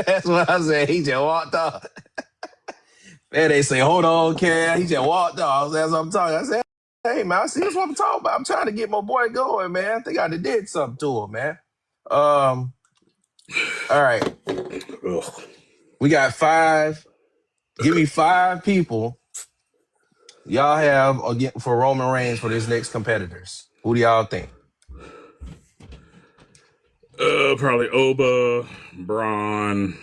That's what I said. He just walked off. And they say, hold on, Cam. He just walked off. As I'm talking, I said, hey, man, I see that's what I'm talking about. I'm trying to get my boy going, man. I think I did something to him, man. All right. Ugh. We got 5. Give me 5 people y'all have again for Roman Reigns for this next competitors. Who do y'all think? Probably Oba, Braun.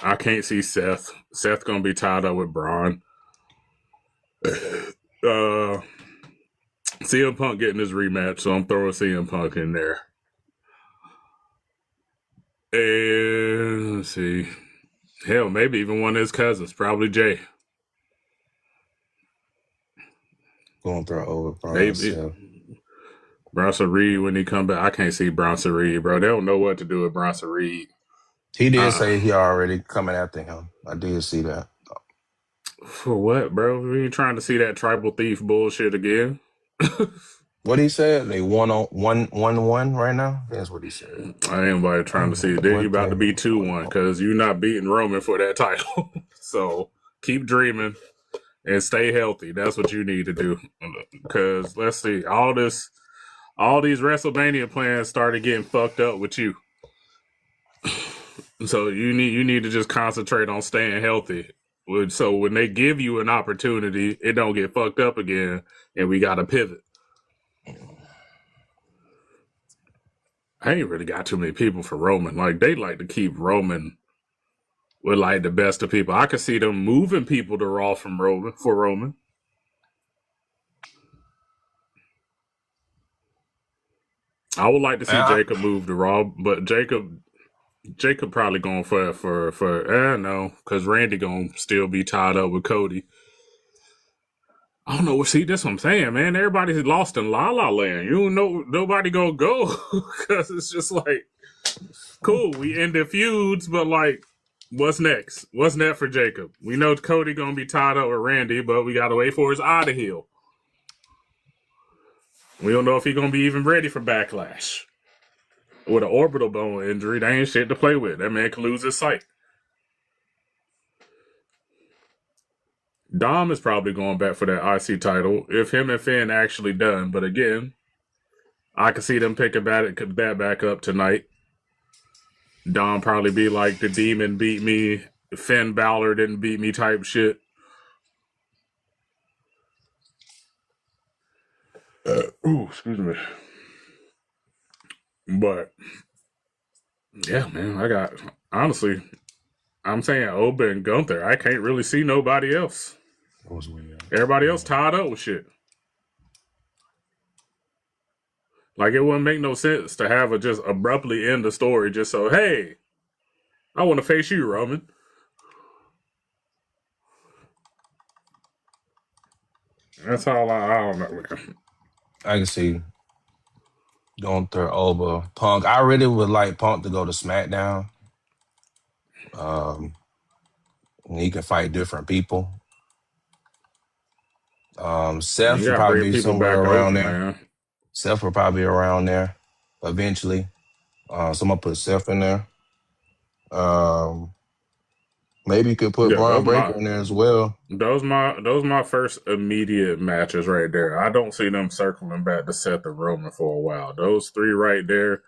I can't see Seth. Seth gonna be tied up with Braun. CM Punk getting his rematch, so I'm throwing CM Punk in there. And let's see. Hell, maybe even one of his cousins, probably Jay. Going to throw over Maybe Bronson Reed when he come back. I can't see Bronson Reed, bro. They don't know what to do with Bronson Reed. He did say he already coming after him. I did see that. For what, bro? We ain't trying to see that tribal thief bullshit again. What he said? They 1-1 right now. That's what he said. I ain't about trying to see. Then you about to be 2-1 because you're not beating Roman for that title. So keep dreaming and stay healthy. That's what you need to do. Because let's see, all these WrestleMania plans started getting fucked up with you. So you need to just concentrate on staying healthy. So when they give you an opportunity, it don't get fucked up again, and we got to pivot. I ain't really got too many people for Roman. Like, they like to keep Roman with, like, the best of people. I could see them moving people to Raw for Roman. I would like to see Jacob move to Raw, but Jacob probably going for no, because Randy gonna still be tied up with Cody. I don't know. See, that's what I'm saying, man. Everybody's lost in La La Land. You don't know, nobody gonna go because it's just like, cool, we ended feuds, but like, what's next? What's next for Jacob? We know Cody gonna be tied up with Randy, but we gotta wait for his eye to heal. We don't know if he's gonna be even ready for Backlash. With an orbital bone injury, they ain't shit to play with. That man can lose his sight. Dom is probably going back for that IC title if him and Finn actually done. But again, I can see them picking that back up tonight. Dom probably be like, the demon beat me, Finn Balor didn't beat me type shit. Excuse me. But yeah, man, honestly, I'm saying Oba and Gunther. I can't really see nobody else. Everybody else tied up with shit. Like, it wouldn't make no sense to have just abruptly end the story just so, hey, I want to face you, Roman. That's all I don't know, man. I can see Gunther, Oba, Punk. I really would like Punk to go to SmackDown. He can fight different people. Seth will probably be somewhere around there. Man. Seth will probably be around there eventually. So I'm gonna put Seth in there. Maybe you could put Braun Breaker in there as well. Those my first immediate matches right there. I don't see them circling back to Seth and Roman for a while. Those 3 right there.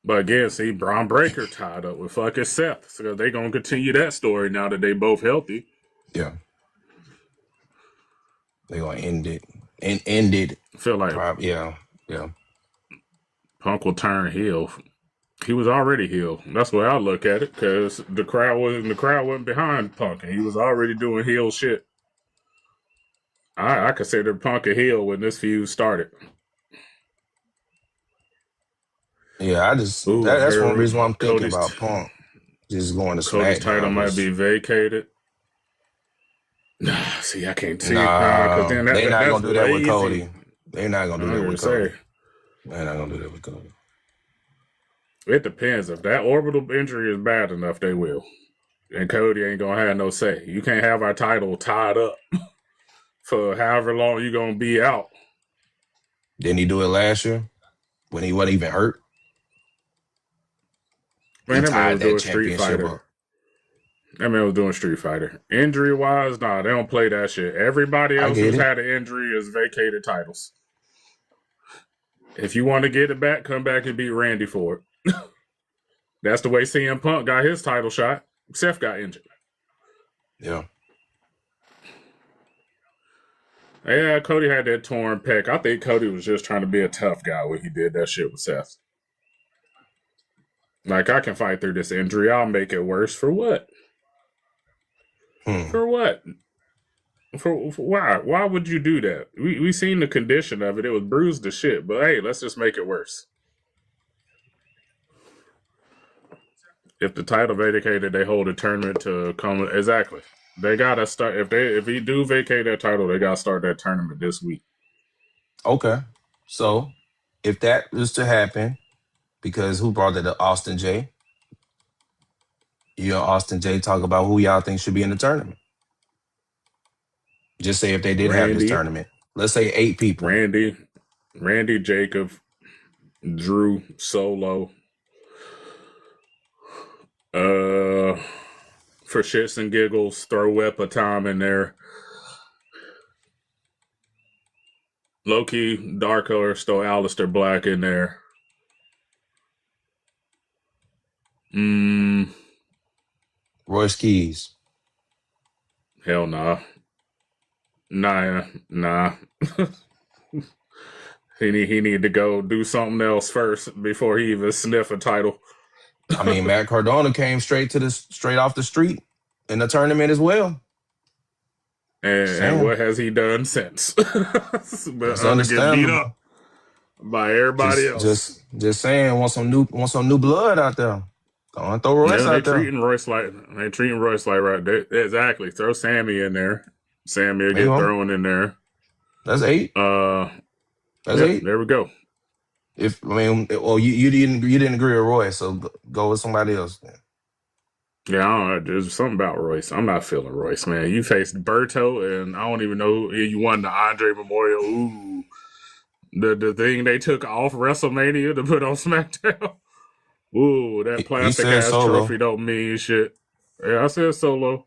But again, see, Braun Breaker tied up with fucking Seth. So they gonna continue that story now that they both healthy. Yeah. They gonna end it. End it. I feel like yeah. Punk will turn heel. He was already heel. That's the way I look at it, because the crowd wasn't behind Punk, and he was already doing heel shit. I considered Punk a heel when this feud started. Yeah, that's one reason why I'm thinking about Punk just going to SmackDown. Cody's title might be vacated. Nah, see, I can't see. Nah, they're not gonna do that with Cody. They're not gonna do that with Cody. They're not gonna do that with Cody. It depends. If that orbital injury is bad enough, they will. And Cody ain't gonna have no say. You can't have our title tied up for however long you're gonna be out. Didn't he do it last year when he wasn't even hurt? he Man, that man tied was that doing Street championship Fighter. up. That man was doing Street Fighter. Injury wise, nah, they don't play that shit. Everybody I else get who's it. had an injury is vacated titles. If you want to get it back, come back and beat Randy for it. That's the way CM Punk got his title shot. Seth got injured. Yeah. Yeah, Cody had that torn pec. I think Cody was just trying to be a tough guy when he did that shit with Seth. Like, I can fight through this injury. I'll make it worse. For what? For what? For why? Why would you do that? We seen the condition of it. It was bruised to shit. But hey, let's just make it worse. If the title vacated, they hold a tournament to come. Exactly. They gotta start. If he do vacate that title, they gotta start that tournament this week. Okay. So if that was to happen, because who brought it up? Austin J. You and Austin J talk about who y'all think should be in the tournament. Just say if they did have this tournament. Let's say 8 people. Randy, Jacob, Drew, Solo. For shits and giggles, throw Tom in there. Low-key, Dark Horse, throw Aleister Black in there. Royce Keys. Hell nah. Nah. He need to go do something else first before he even sniff a title. I mean, Matt Cardona came straight off the street in the tournament as well. And what has he done since? That's understandable. Get beat up by everybody else. Just saying, want some new blood out there. Go on, throw Royce out there. They treating Royce like right there. Exactly. Throw Sammy in there. Sammy will get thrown in there. That's 8. That's 8. There we go. You didn't agree with Royce, so go with somebody else. Yeah, I don't know. There's something about Royce. I'm not feeling Royce, man. You faced Berto, and I don't even know you won the Andre Memorial. Ooh, the thing they took off WrestleMania to put on SmackDown. Ooh, that plastic ass trophy don't mean shit. Yeah, I said Solo.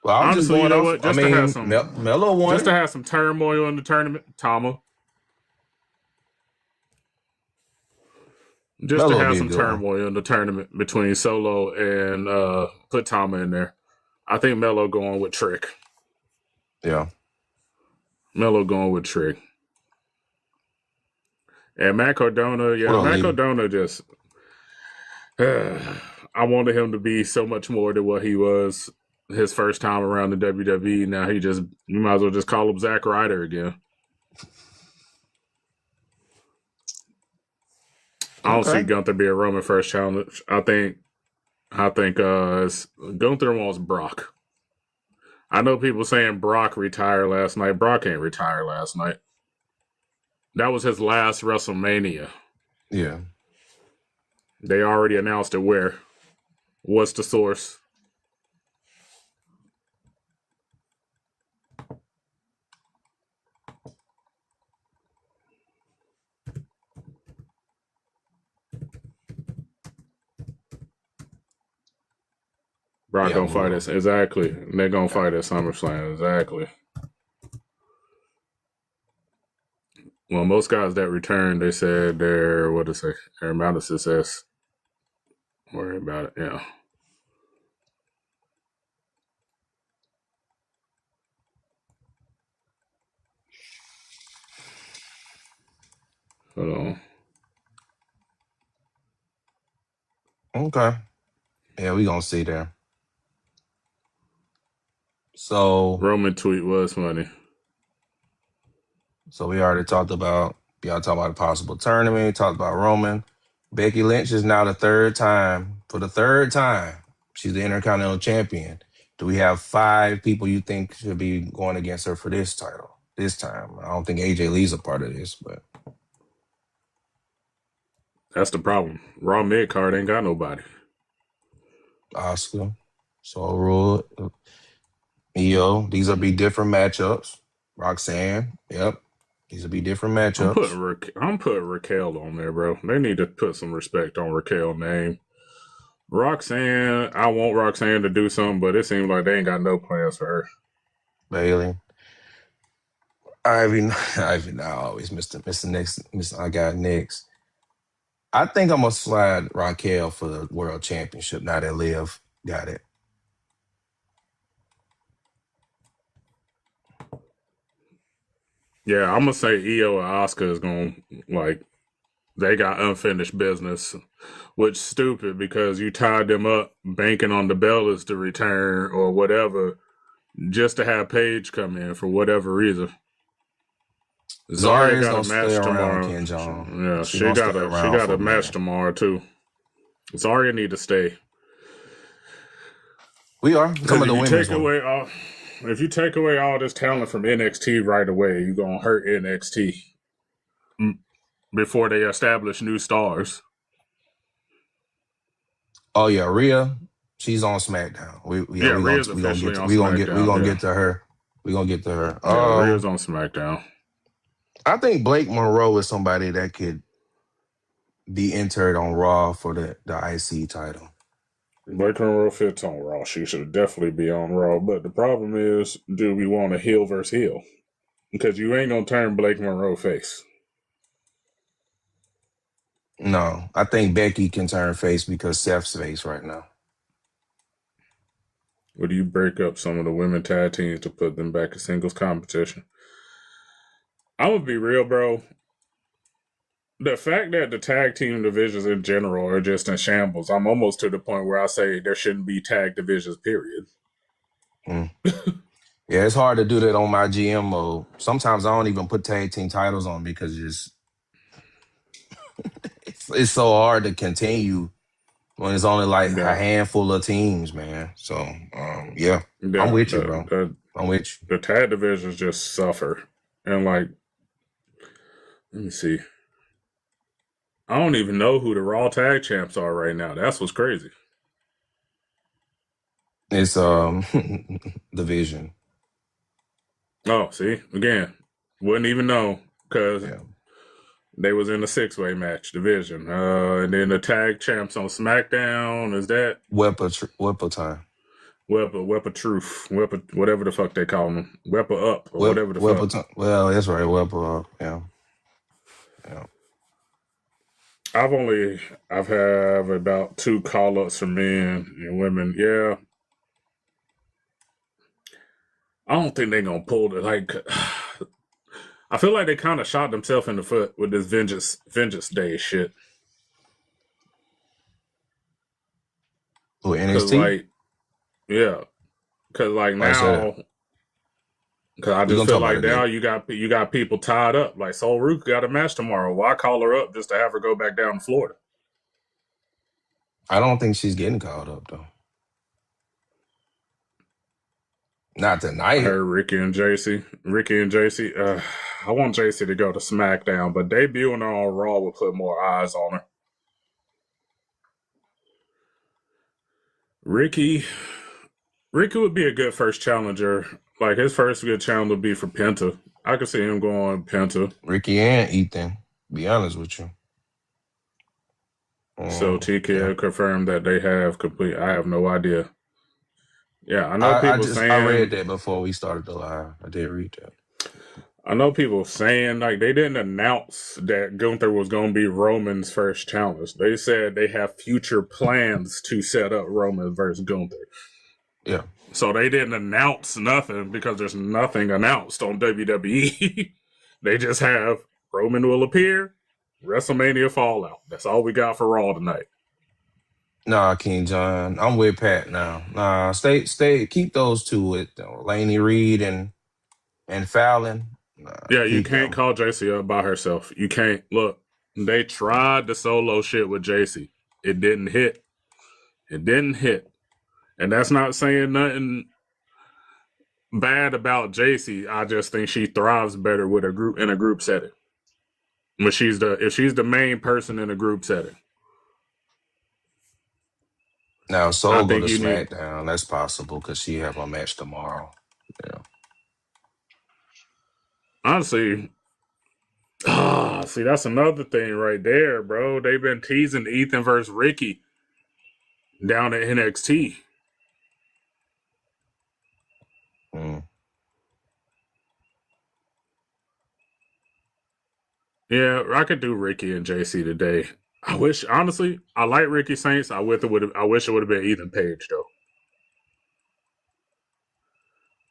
Well, I'm honestly, just going what? Just to have some Melo won. Just to have some turmoil in the tournament, Tama. Just to have some turmoil in the tournament between Solo and put Tama in there. I think Melo going with Trick. Yeah. Melo going with Trick. And Matt Cardona, Cardona just... I wanted him to be so much more than what he was his first time around the WWE. Now you might as well just call him Zack Ryder again. I don't see Gunther be a Roman first challenge. I think Gunther wants Brock. I know people saying Brock retired last night. Brock ain't retired last night. That was his last WrestleMania. Yeah. They already announced it where. What's the source? Brock gonna fight us. Exactly. They're gonna fight at SummerSlam. Exactly. Well, most guys that returned, they said they're amount of success. Worry about it, yeah. Hold on. Okay. Yeah, we gonna see there. So Roman tweet was funny. So we already talked about a possible tournament, talked about Roman. Becky Lynch is now for the third time, she's the Intercontinental Champion. Do we have 5 people you think should be going against her for this title this time? I don't think AJ Lee's a part of this, but that's the problem. Raw mid card ain't got nobody. Asuka, Soul Road, Io. These will be different matchups. Roxanne, yep. These will be different matchups. I'm putting Raquel on there, bro. They need to put some respect on Raquel's name. Roxanne, I want Roxanne to do something, but it seems like they ain't got no plans for her. Bailey. Ivy, Ivy. I always Mr. Next. I got next. I think I'm gonna slide Raquel for the world championship. Now that Liv got it. Yeah, I'm gonna say Io and Oscar is gonna they got unfinished business, which is stupid because you tied them up banking on the Bellas to return or whatever, just to have Paige come in for whatever reason. Zarya Zarya is got a gonna stay match around, tomorrow. Ken John. Yeah, She gonna stay she around got for a a match minute. tomorrow too. Zarya need to stay. We are talking Because about the women's one. if you take away all this talent from NXT right away, you're gonna hurt NXT before they establish new stars. Oh yeah, Rhea. She's on SmackDown. Yeah, Rhea's We gonna officially get on we SmackDown. gonna Yeah, get to her. We gonna get to her. yeah, Rhea's on SmackDown. I think Blake Monroe is somebody that could be entered on Raw for the IC title. Blake Monroe fits on Raw. She should definitely be on Raw. But the problem is, do we want a heel versus heel? Because you ain't gonna turn Blake Monroe face. No, I think Becky can turn face because Seth's face right now. Would you break up some of the women tag teams to put them back in singles competition? I'm gonna be real, bro. The fact that the tag team divisions in general are just in shambles, I'm almost to the point where I say there shouldn't be tag divisions, period. Yeah, it's hard to do that on my GM mode. Sometimes I don't even put tag team titles on because it's so hard to continue when it's only like a Yeah. handful of teams, man. So yeah, I'm Yeah, with you, bro. I'm with you. the tag divisions just suffer. And let me see. I don't even know who the Raw tag champs are right now. That's what's crazy. It's division. Oh, see, again, wouldn't even know because Yeah. they was in the 6-way match division. And then the tag champs on SmackDown is that Weapon time. Weapon Truth, whatever the fuck they call them, Weapon Up or whatever the Weapon fuck. time. Well, that's right. Weapon. Yeah. Yeah. I've had about 2 call ups for men and women. Yeah, I don't think they're gonna pull it. I feel like they kind of shot themselves in the foot with this Vengeance Day shit. Who Cause NXT? yeah, cause I said that. now, cause I We're just gonna feel talk about like it now later. you got people tied up. Like Soul Rook got a match tomorrow. Why call her up just to have her go back down to Florida? I don't think she's getting called up though. Not I tonight. heard Ricky and JC. I want JC to go to SmackDown, but debuting her on Raw will put more eyes on her. Ricky would be a good first challenger. Like his first good challenge would be for Penta. I could see him going Penta. Ricky and Ethan. Be honest with you. So Yeah. TK confirmed that they have complete. I have no idea. Yeah, I know people I read saying. that before we started the live. I did read that. I know people saying like they didn't announce that Gunther was going to be Roman's first challenge. They said they have future plans to set up Roman versus Gunther. Yeah. So they didn't announce nothing because there's nothing announced on WWE. They just have Roman will appear, WrestleMania Fallout. That's all we got for Raw tonight. Nah, King John. I'm with Pat now. Nah, keep those two with Laney Reed and Fallon. Nah, Yeah, you keep can't them. call JC up by herself. You can't. Look, they tried the solo shit with JC. It didn't hit. It didn't hit. And that's not saying nothing bad about JC. I just think she thrives better with a group in a group setting. If she's the main person in a group setting. Now, I Soul go think to you need SmackDown. That's possible because she have a match tomorrow. Yeah. honestly, see, that's another thing right there, bro. They've been teasing Ethan versus Ricky. down at NXT. Yeah, I could do Ricky and JC today. I wish, honestly, I like Ricky Saints. I wish it would have been Ethan Page though.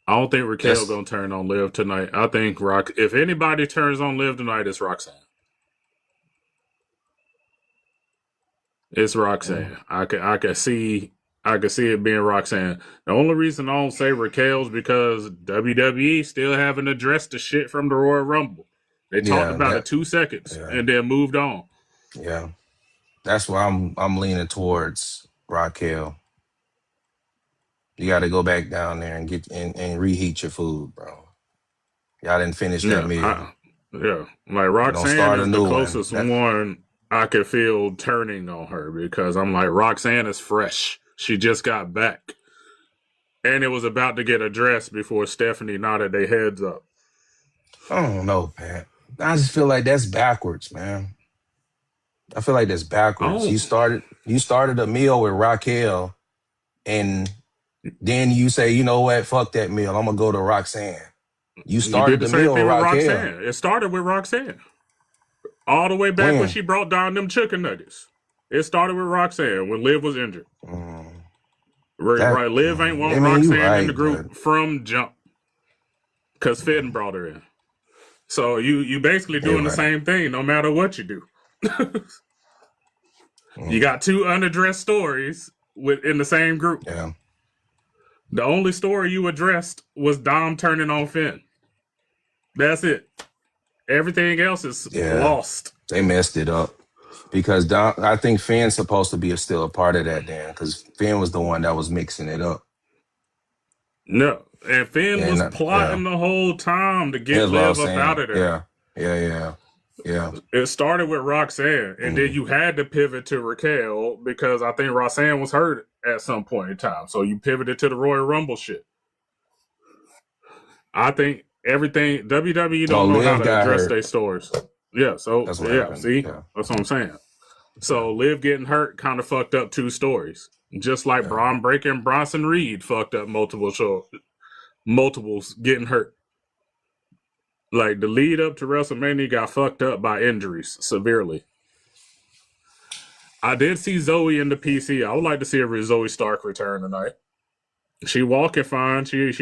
I don't think Raquel gonna turn on Liv tonight. I think if anybody turns on Liv tonight, it's Roxanne. It's Roxanne. I can see it being Roxanne. The only reason I don't say Raquel's because WWE still haven't addressed the shit from the Royal Rumble. They talked about it 2 seconds and then moved on. Yeah, that's why I'm leaning towards Raquel. You got to go back down there and get and reheat your food, bro. Y'all didn't finish that meal. Like Roxanne is the closest one I could feel turning on her because I'm like, Roxanne is fresh. She just got back. And it was about to get addressed before Stephanie nodded their heads up. I don't know, Pat. I just feel like that's backwards, man. I feel like that's backwards. You started a meal with Raquel, and then you say, you know what, fuck that meal. I'm gonna go to Roxanne. You started the meal with Raquel. It started with Roxanne. All the way back when she brought down them chicken nuggets. It started with Roxanne when Liv was injured. Right, Liv ain't want Roxanne in the group from jump. Because Finn brought her in. So you basically doing the same thing no matter what you do. You got two unaddressed stories in the same group. Yeah. The only story you addressed was Dom turning on Finn. That's it. Everything else is lost. They messed it up. Because Dom, I think Finn's supposed to be still a part of that, Dan, because Finn was the one that was mixing it up. No. And Finn was plotting the whole time to get Liv up out of there. Yeah. It started with Roxanne, and then you had to pivot to Raquel because I think Roxanne was hurt at some point in time. So you pivoted to the Royal Rumble shit. I think everything WWE don't know how to address their stories. Yeah, so that's what I'm saying. So Liv getting hurt kind of fucked up two stories. Just like Braun Breaker and Bronson Reed fucked up multiples getting hurt. Like the lead up to WrestleMania got fucked up by injuries severely. I did see Zoe in the PC. I would like to see a Zoe Stark return tonight. She walking fine. She was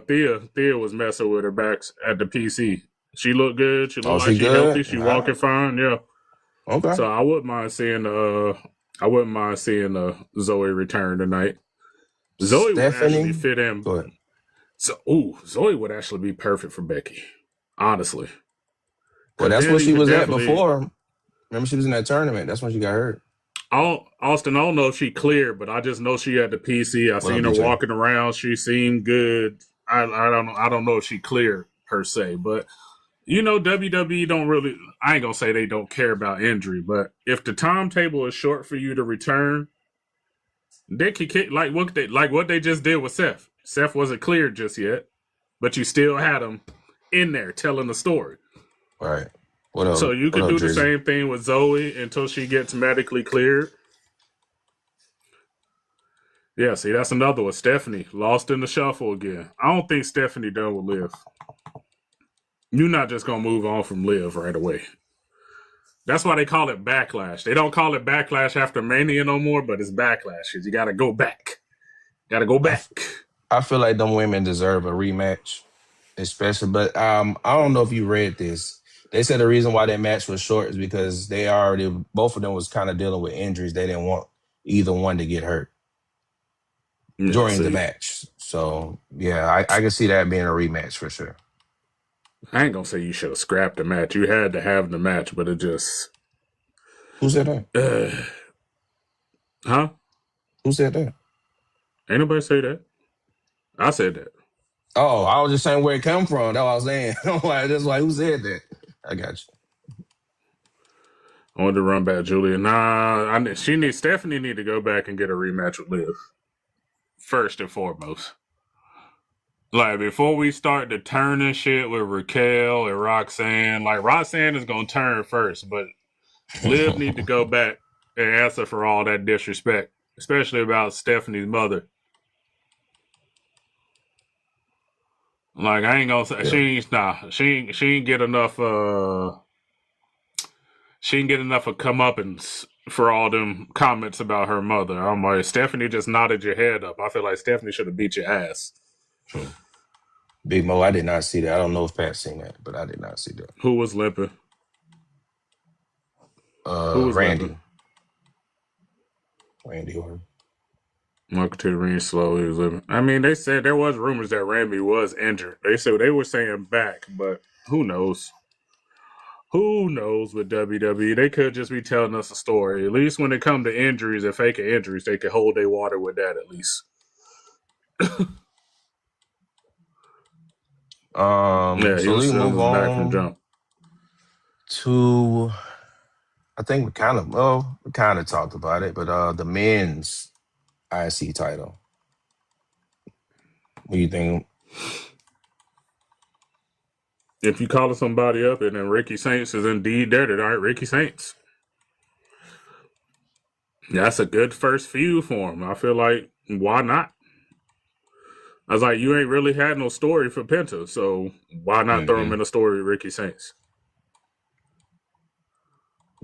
Thea was messing with her backs at the PC. She looked good. She looked like she healthy. She walking fine. Yeah. Okay. So I wouldn't mind seeing Zoe return tonight. Zoe would actually fit in. Go ahead. So, Zoe would actually be perfect for Becky, honestly. Well, that's what she was at before. Remember, she was in that tournament. That's when she got hurt. Austin, I don't know if she cleared, but I just know she had the PC. I seen her walking around. She seemed good. I don't know if she cleared per se, but WWE don't really. I ain't gonna say they don't care about injury, but if the timetable is short for you to return, they can kick like what they just did with Seth. Seth wasn't cleared just yet, but you still had him in there telling the story. Right. What else? So you could do the same thing with Zoe until she gets medically cleared. Yeah, see, that's another one. Stephanie lost in the shuffle again. I don't think Stephanie done with Liv. You're not just going to move on from Liv right away. That's why they call it Backlash. They don't call it Backlash after Mania no more, but it's Backlash because you got to go back. Got to go back. I feel like them women deserve a rematch, especially. But I don't know if you read this. They said the reason why that match was short is because both of them was kind of dealing with injuries. They didn't want either one to get hurt during the match. So, yeah, I can see that being a rematch for sure. I ain't going to say you should have scrapped the match. You had to have the match, but it just... Who said that? Huh? Who said that? Ain't nobody say that. I said that. Oh, I was just saying where it come from. That's what I was saying. That's why who said that? I got you. I wanted to run back Julia. Stephanie need to go back and get a rematch with Liv. First and foremost. Like, before we start the turning shit with Raquel and Roxanne, like, Roxanne is going to turn first, but Liv need to go back and answer for all that disrespect especially about Stephanie's mother. Like I ain't gonna say she ain't get enough. She didn't get enough of comeuppance for all them comments about her mother. I'm like, Stephanie just nodded your head up. I feel like Stephanie should have beat your ass. Big Mo, I did not see that. I don't know if Pat seen that, but I did not see that. Who was limping? Who was Randy. limping? Randy Orton. Welcome to the ring slow. He was limping. I mean, they said there was rumors that Randy was injured. They were saying back, but who knows? Who knows with WWE? They could just be telling us a story. At least when it comes to injuries and faking injuries, they could hold their water with that at least. Yeah, so we move on back from jump to. I think we kind of talked about it, but the men's IC title. What do you think? If you call somebody up and then Ricky Saints is indeed there, then all right, Ricky Saints. That's a good first feud for him. I feel like, why not? I was like, you ain't really had no story for Penta, so why not throw him in a story with Ricky Saints?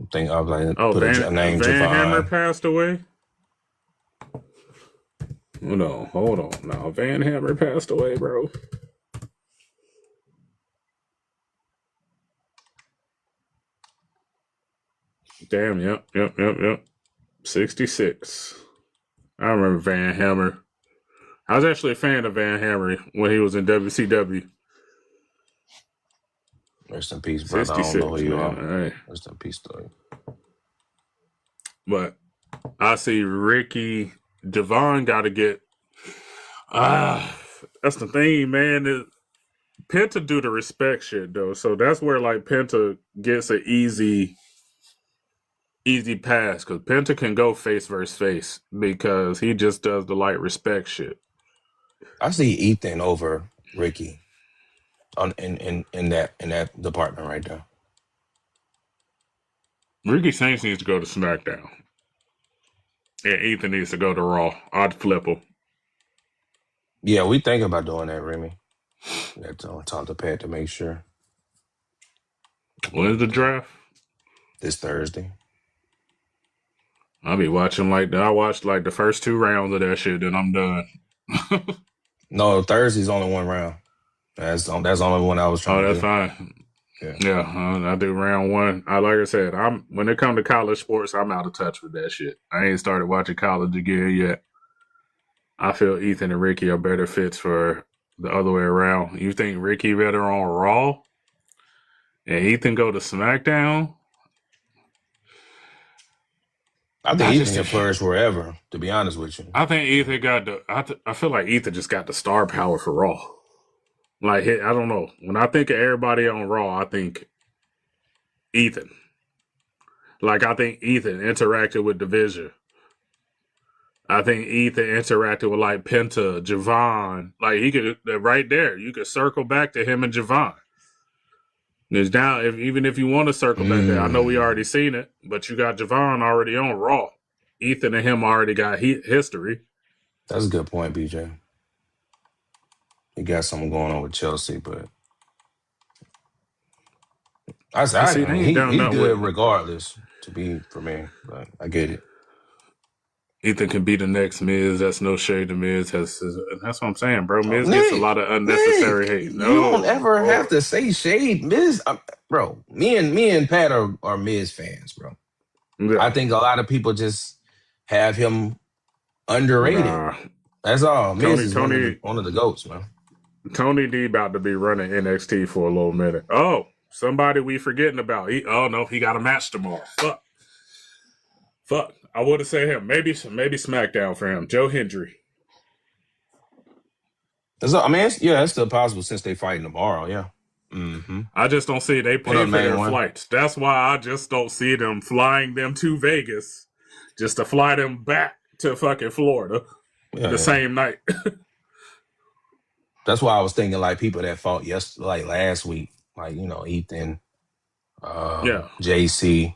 I think I was like, put a name Van Hammer passed away? Hold on. Now, Van Hammer passed away, bro. Damn, yep. 66. I remember Van Hammer. I was actually a fan of Van Hammer when he was in WCW. Rest in peace, brother. 66, I don't know who you are. Right. Rest in peace, though. But I see Ricky Devon got to get. That's the thing, man. Penta do the respect shit though, so that's where like Penta gets an easy pass because Penta can go face versus face because he just does the light respect shit. I see Ethan over Ricky in that department right there. Ricky Saints needs to go to SmackDown. And Ethan needs to go to Raw. I'd flip him. Yeah, we think about doing that, Remy. That's on talk to Pat to make sure. When's the draft? This Thursday. I'll be watching I watched like the first 2 rounds of that shit, then I'm done. No, Thursday's only one round. That's the only one I was trying to do. Oh, that's fine. Yeah, I do round 1. Like I said, when it comes to college sports, I'm out of touch with that shit. I ain't started watching college again yet. I feel Ethan and Ricky are better fits for the other way around. You think Ricky better on Raw and Ethan go to SmackDown? I think Ethan can flourish wherever, to be honest with you. I think Ethan got I feel like Ethan just got the star power for Raw. Like, I don't know. When I think of everybody on Raw, I think Ethan. Like, I think Ethan interacted with Division. I think Ethan interacted with like Penta, Javon. Like he could right there. You could circle back to him and Javon. There's now even if you want to circle back there, I know we already seen it, but you got Javon already on Raw. Ethan and him already got history. That's a good point, BJ. He got something going on with Chelsea, but he's good regardless. To be for me, but I get it. Ethan can be the next Miz. That's no shade to Miz. That's what I'm saying, bro. Miz gets a lot of unnecessary hate. No, you don't ever have to say shade, Miz. Bro, me and Pat are Miz fans, bro. Yeah. I think a lot of people just have him underrated. That's all. Miz is one of the GOATs, man. Tony D about to be running NXT for a little minute. Oh, somebody we forgetting about. He got a match tomorrow. Fuck. I would have said him. Maybe SmackDown for him. Joe Hendry. It's still possible since they fighting tomorrow. Yeah. Mm-hmm. I just don't see they pay for their flights. That's why I just don't see them flying them to Vegas just to fly them back to fucking Florida the same night. That's why I was thinking like people that fought like last week, like Ethan, JC.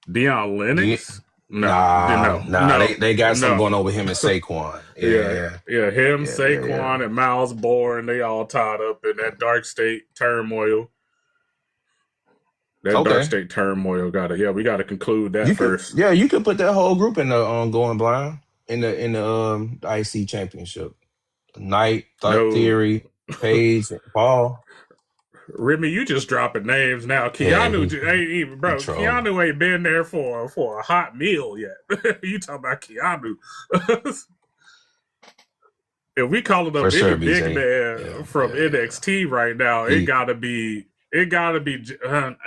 Deion Lennox? They got something going on with him and Saquon. Him, Saquon, and Miles Bourne, they all tied up in that dark state turmoil. Dark state turmoil we got to conclude that first. You could put that whole group in the Going Blind in the IC championship. Knight, Theory, Page, Paul. Remy, you just dropping names now. Keanu ain't even, bro. Keanu ain't been there for a hot meal yet. You talking about Keanu? If we call it up any big man from NXT right now, it gotta be.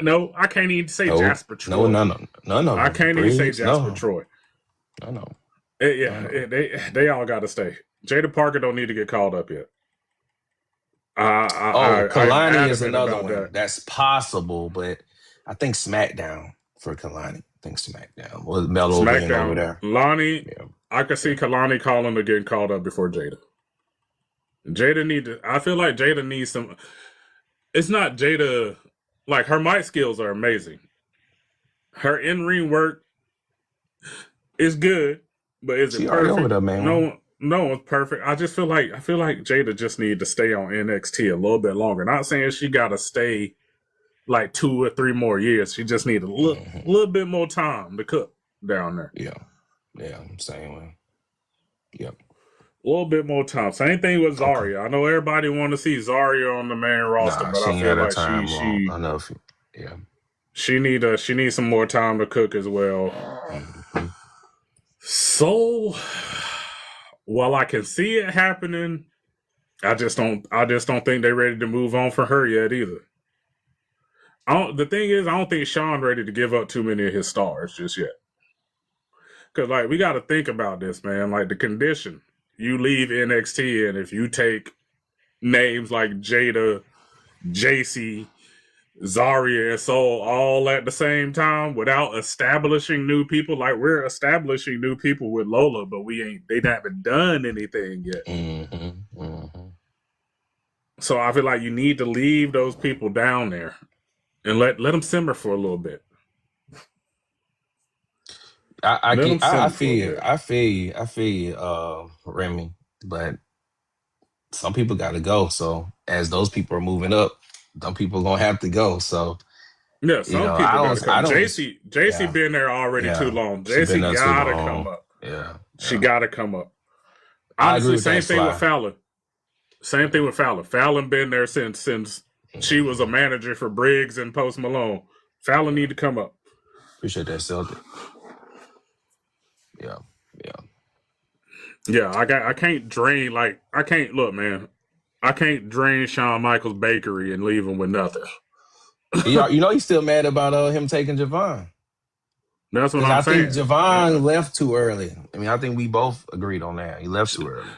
No, I can't even say Jasper Troy. No. I can't even say Jasper Troy. No. They all got to stay. Jada Parker don't need to get called up yet. Kalani is another one that's possible, but I think SmackDown for Kalani. SmackDown with Melo being over there. Lonnie, I could see Kalani calling to get called up before Jada. I feel like Jada needs some. It's not Jada. Like, her mic skills are amazing. Her in-ring work is good, but is it perfect? Over there, man. No, it's perfect. I feel like Jada just need to stay on NXT a little bit longer. Not saying she got to stay like 2 or 3 more years. She just need a little bit more time to cook down there. Yeah, same way. Yep. A little bit more time. Same thing with Zarya. I know everybody want to see Zarya on the main roster, but I feel like she needs some more time to cook as well. Mm-hmm. So, while I can see it happening, I just don't think they're ready to move on for her yet either. The thing is, I don't think Sean ready to give up too many of his stars just yet. Because, like, we got to think about this, man. Like, the condition. You leave NXT, and if you take names like Jada, JC, Zarya, and Soul all at the same time without establishing new people, like we're establishing new people with Lola, but they haven't done anything yet. So I feel like you need to leave those people down there and let them simmer for a little bit. I feel you, Remy, but some people got to go. So as those people are moving up, some people are gonna have to go. So yeah, some people got to come. JC been there already too long. JC gotta come up. She gotta come up. Honestly, same thing with Fallon. Fallon been there since she was a manager for Briggs and Post Malone. Fallon need to come up. Appreciate that, Celtic. Yeah, I can't drain look, man. I can't drain Shawn Michaels' bakery and leave him with nothing. He's still mad about him taking Javon. That's what I'm saying. I think Javon left too early. I mean, I think we both agreed on that. He left too early.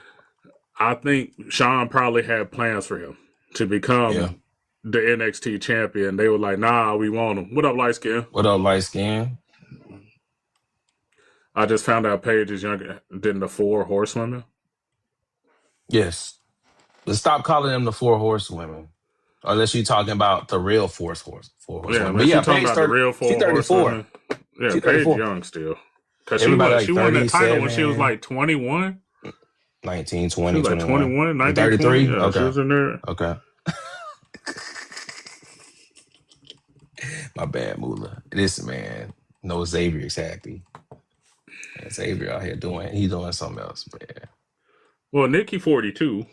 I think Shawn probably had plans for him to become the NXT champion. They were like, nah, we want him. What up, light skin? I just found out Paige is younger than the 4 horsewomen. Yes. Let's stop calling them the 4 horsewomen. Unless you're talking about the real 4 horsewomen. Yeah, unless you're talking about the real 4 horsewomen. Yeah, she's Paige young still. Because she won that title when she was like 21. 19, 20, she was like 21, 19, 33? 20. Yeah, okay. She was in there. Okay. My bad, Moolah. This man knows Xavier's happy. And Xavier out here doing something else, man. Well, Nikki 42.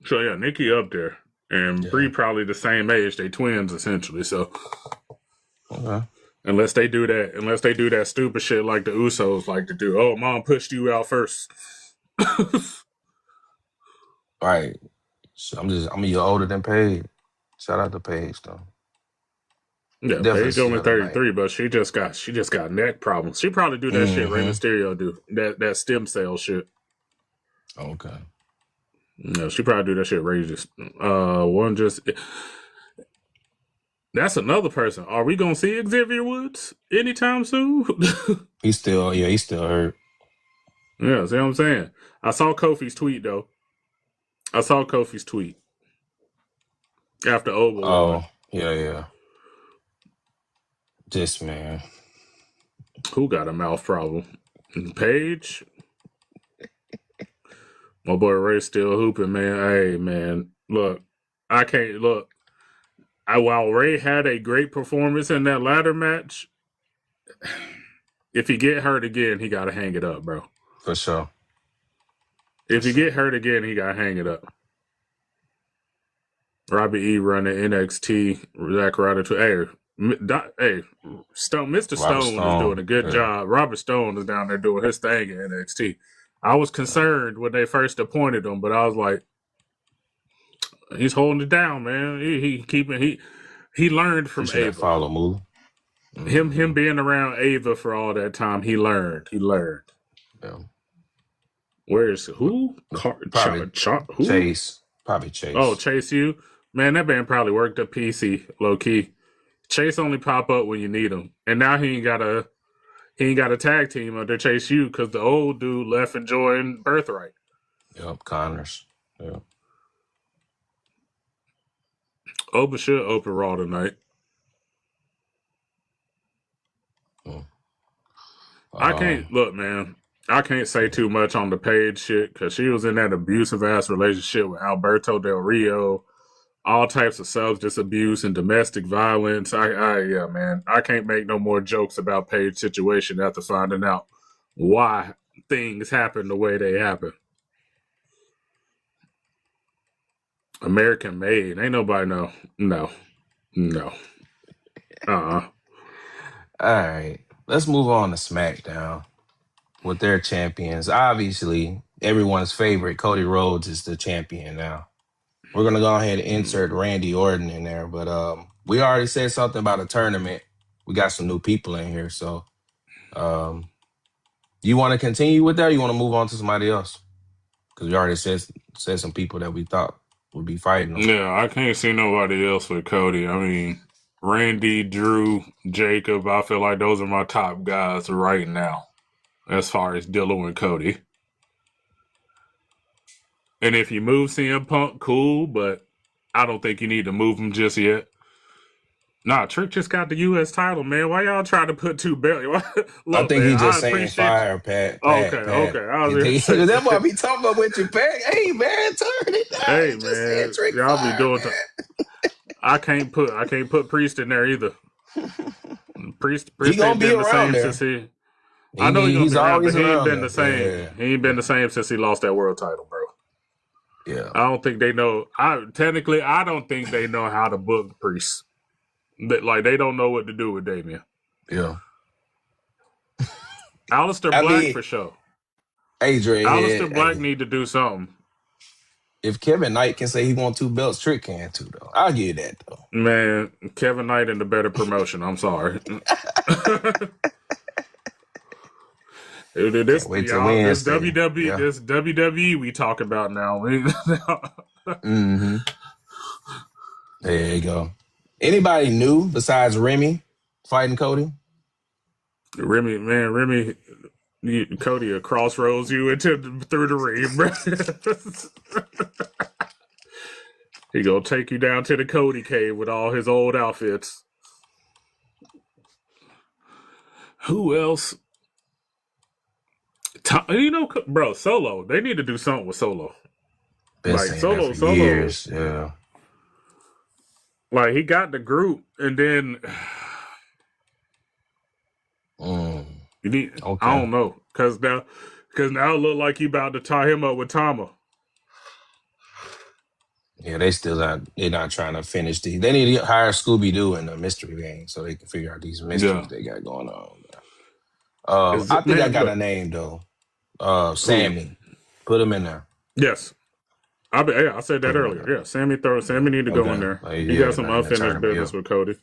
So yeah, Nikki up there. And Brie probably the same age. They twins essentially. So unless they do that stupid shit like the Usos like to do. Oh, mom pushed you out first. Right. So I'm a year older than Paige. Shout out to Paige though. Yeah, Paige only 33, but she just got neck problems. She probably do that shit Rey Mysterio do. That stem cell shit. Okay. No, she probably do that shit Rey That's another person. Are we gonna see Xavier Woods anytime soon? He's still hurt. Yeah, see what I'm saying? I saw Kofi's tweet though. After Obo. Oh, yeah. This man. Who got a mouth problem? Paige? My boy Ray still hooping, man. Hey, man. Look, I can't look. While Ray had a great performance in that ladder match, if he get hurt again, he got to hang it up, bro. For sure. If he get hurt again, he got to hang it up. Robbie E running NXT. Zach Ryder too. Hey, Stone, Mr. Stone is doing a good job. Robert Stone is down there doing his thing in NXT. I was concerned when they first appointed him, but I was like, he's holding it down, man. He learned from Ava. Follow move. Mm-hmm. Him being around Ava for all that time, he learned. Yeah. Where's who? Who? Chase. Probably Chase. Oh, Chase U. Man, that man probably worked a PC low key. Chase only pop up when you need him, and now he ain't got a tag team under Chase U because the old dude left and joined Birthright. Yep, Connors. Yeah. Oba should open Raw tonight. I can't look, man. I can't say too much on the Paige shit because she was in that abusive ass relationship with Alberto Del Rio, all types of substance abuse and domestic violence. Yeah, man. I can't make no more jokes about Paige's situation after finding out why things happen the way they happen. American made. Ain't nobody know. No. All right. Let's move on to SmackDown with their champions. Obviously, everyone's favorite, Cody Rhodes, is the champion now. We're going to go ahead and insert Randy Orton in there, but we already said something about a tournament. We got some new people in here, so you want to continue with that or you want to move on to somebody else? Because we already said some people that we thought would be fighting them. Yeah, I can't see nobody else with Cody. I mean, Randy, Drew, Jacob, I feel like those are my top guys right now as far as dealing with Cody. And if you move CM Punk, cool, but I don't think you need to move him just yet. Nah, Trick just got the U.S. title, man. Why y'all trying to put two belts? I think he's just saying fire, Pat. Okay. That's what I be talking about with you, Pat. Hey, man, turn it down. Hey, man, y'all be doing. I can't put Priest in there either. Priest ain't been the same since he. I know he's always around, but he ain't been the same. Yeah. He ain't been the same since he lost that world title, bro. Yeah, I don't think they know. I don't think they know how to book Priest. Like they don't know what to do with Damian. Yeah, Aleister Black for sure. Adrian, Aleister Black need to do something. If Kevin Knight can say he wants 2 belts, Trick can too, though. I'll give that, though. Man, Kevin Knight in the better promotion. I'm sorry. This WWE, this WWE we talk about now. Mm-hmm. There you go. Anybody new besides Remy fighting Cody? Remy, Cody will crossroads you through the ring, bro. He gonna take you down to the Cody cave with all his old outfits. Who else? Bro, Solo. They need to do something with Solo. Been like Solo years, yeah. Like he got the group, and then I don't know, because now it look like you about to tie him up with Tama. Yeah, they're not trying to finish these. They need to hire Scooby Doo in the mystery game so they can figure out these mysteries they got going on. I think I got a name though. Sammy. Put him in there. Yes. I said that earlier. Yeah, Sammy need to go in there. He got some unfinished business with Cody.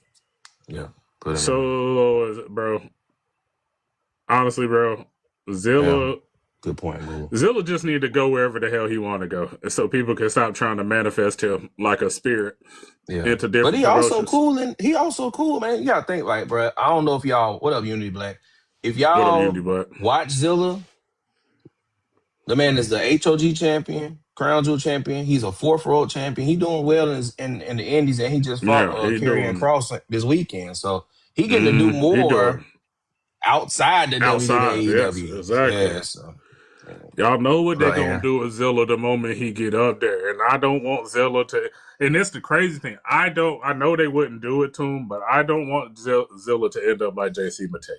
Yeah. Put him Solo is, bro. Honestly, bro, Zilla. Yeah. Good point, Google. Zilla just need to go wherever the hell he want to go, so people can stop trying to manifest him like a spirit into different. But he also cool, man. You gotta think, like, bro. I don't know if y'all. What up, Unity Black? If y'all watch Zilla, the man is the HOG champion, Crown Jewel champion. He's a 4th world champion. He doing well in the Indies, and he just fought Karrion Kross this weekend. So he getting to do more outside the WWE to Outside, yes, AEW. exactly. Yeah, so y'all know what they're yeah. gonna do with Zilla the moment he get up there, and I don't want Zilla to. And it's the crazy thing. I know they wouldn't do it to him, but I don't want Zilla to end up like JC Mateo.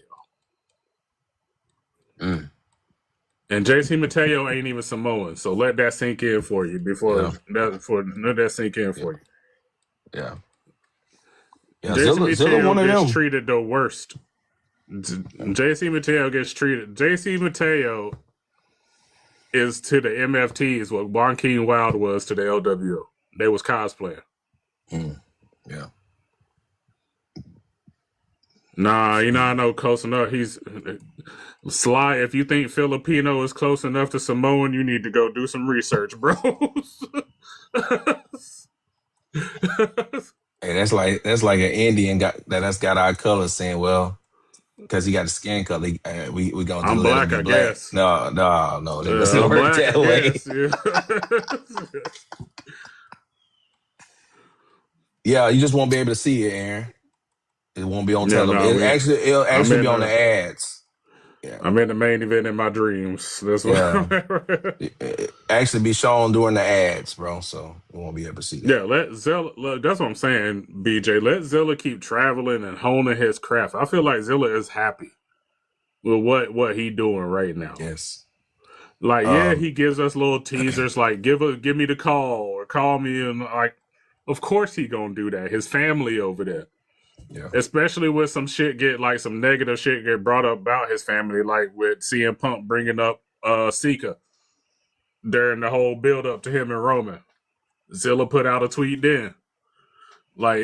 And JC Mateo ain't even Samoan, so let that sink in for you let that sink in for you. Yeah. JC Zilla Mateo one of gets them. treated the worst. JC Mateo gets treated. JC Mateo is to the MFTs what Joaquin Wild was to the LWO. They was cosplaying. Yeah. Nah, I know close enough. He's Sly. If you think Filipino is close enough to Samoan, you need to go do some research, bros. Hey, that's like an Indian that's got our colors saying, well, because he got a skin color, we gonna just I'm let him black, be I black. guess. No, it doesn't I'm work black, that I way. guess. Yeah. Yeah, you just won't be able to see it, Aaron. It won't be on television. It'll actually be on the ads. Yeah. I'm in the main event in my dreams. That's what it actually be shown during the ads, bro. So we won't be able to see that. Yeah, let Zilla. Look, that's what I'm saying, BJ. Let Zilla keep traveling and honing his craft. I feel like Zilla is happy with what he doing right now. Yes. Like, he gives us little teasers like give me the call or call me, and like, of course he gonna do that. His family over there. Yeah. Especially with some negative shit get brought up about his family, like with CM Punk bringing up Sika during the whole build up to him and Roman. Zilla put out a tweet then. Like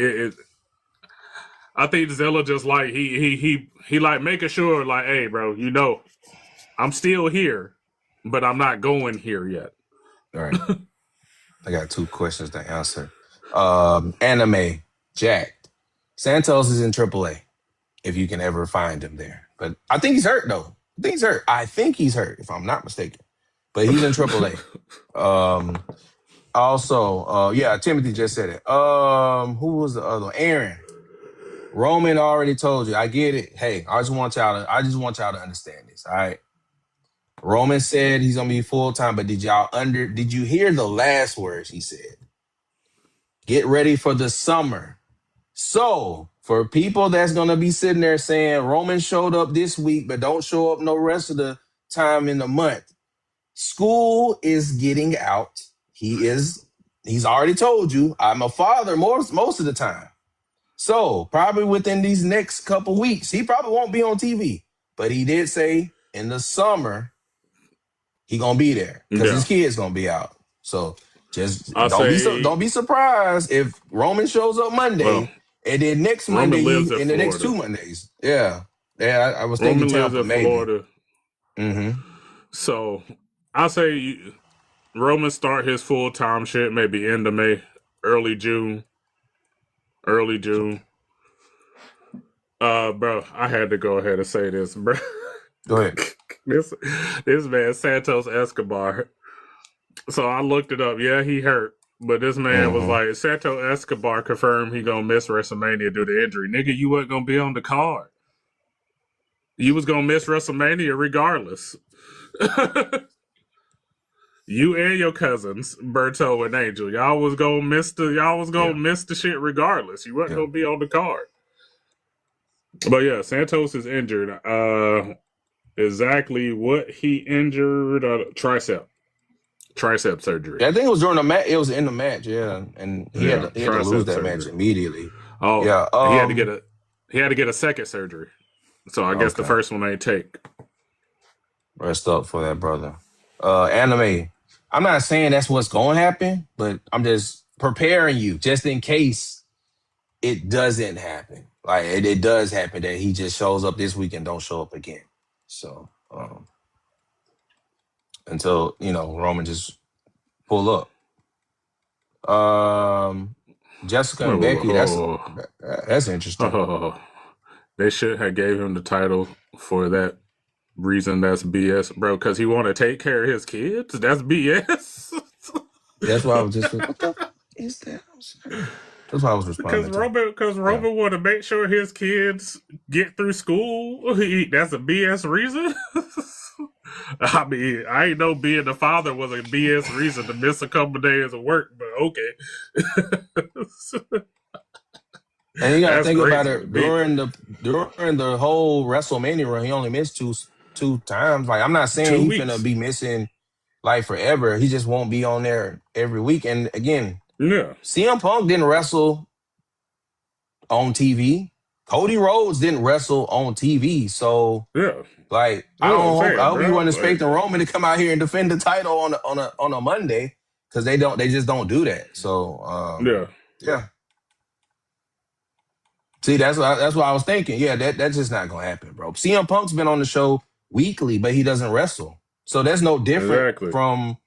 I think Zilla just like he like making sure like, hey bro, I'm still here, but I'm not going here yet. All right. I got 2 questions to answer. Anime, Jack. Santos is in AAA, if you can ever find him there. But I think he's hurt, though. I think he's hurt, if I'm not mistaken. But he's in AAA. Also, Timothy just said it. Who was the other one? Aaron. Roman already told you. I get it. Hey, I just want y'all to understand this, all right? Roman said he's gonna be full-time, but did you hear the last words he said? Get ready for the summer. So, for people that's going to be sitting there saying Roman showed up this week, but don't show up no rest of the time in the month, school is getting out. He's already told you, I'm a father most of the time. So, probably within these next couple weeks, he probably won't be on TV. But he did say in the summer, he going to be there because his kid's going to be out. So, just don't be surprised if Roman shows up Monday and then next Monday in the next 2 Mondays. Yeah. Yeah, I was thinking Roman Tampa, lives in Florida. Mm-hmm. So I'll say Roman start his full-time shit maybe end of May, early June. Bro, I had to go ahead and say this, bro. Go ahead. This man, Santos Escobar. So I looked it up. Yeah, he hurt. But this man was like, Santos Escobar confirmed he gonna miss WrestleMania due to injury. Nigga, you wasn't gonna be on the card. You was gonna miss WrestleMania regardless. You and your cousins, Berto and Angel, y'all was gonna miss the shit regardless. You wasn't gonna be on the card. But yeah, Santos is injured. Exactly what he injured? Tricep surgery. Yeah, I think it was during the match. It was in the match, yeah, and he had to lose that match immediately. Oh, yeah. He had to get a second surgery. So I guess the first one ain't take. Rest up for that brother. Anime. I'm not saying that's what's going to happen, but I'm just preparing you just in case it doesn't happen. Like it does happen that he just shows up this week and don't show up again. So until Roman just pull up. Jessica and Becky. That's interesting. They should have gave him the title for that reason. That's BS, bro. Because he want to take care of his kids. That's BS. That's why I was just like, what the f- is that? That's why I was responding to. Because Roman want to make sure his kids get through school. That's a BS reason. I mean, I ain't know being the father was a BS reason to miss a couple of days of work, but okay. And you got to think about it, during the whole WrestleMania run, he only missed two times. Like, I'm not saying he's gonna be missing like forever. He just won't be on there every week. And again, CM Punk didn't wrestle on TV. Cody Rhodes didn't wrestle on TV. So like, I hope you weren't expecting Roman to come out here and defend the title on a Monday, because they just don't do that. So yeah. See, that's what I was thinking. Yeah, that's just not gonna happen, bro. CM Punk's been on the show weekly, but he doesn't wrestle. So that's no different from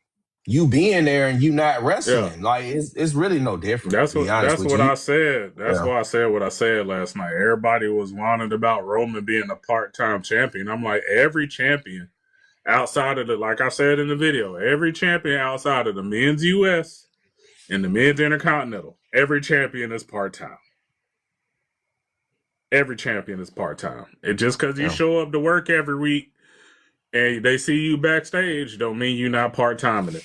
you being there and you not wrestling. Yeah. Like, it's really no different. That's what I said. That's why I said what I said last night. Everybody was whining about Roman being a part-time champion. I'm like, every champion outside of like I said in the video, every champion outside of the men's US and the men's Intercontinental, every champion is part-time. Every champion is part-time. And just because you show up to work every week and they see you backstage don't mean you're not part-time in it.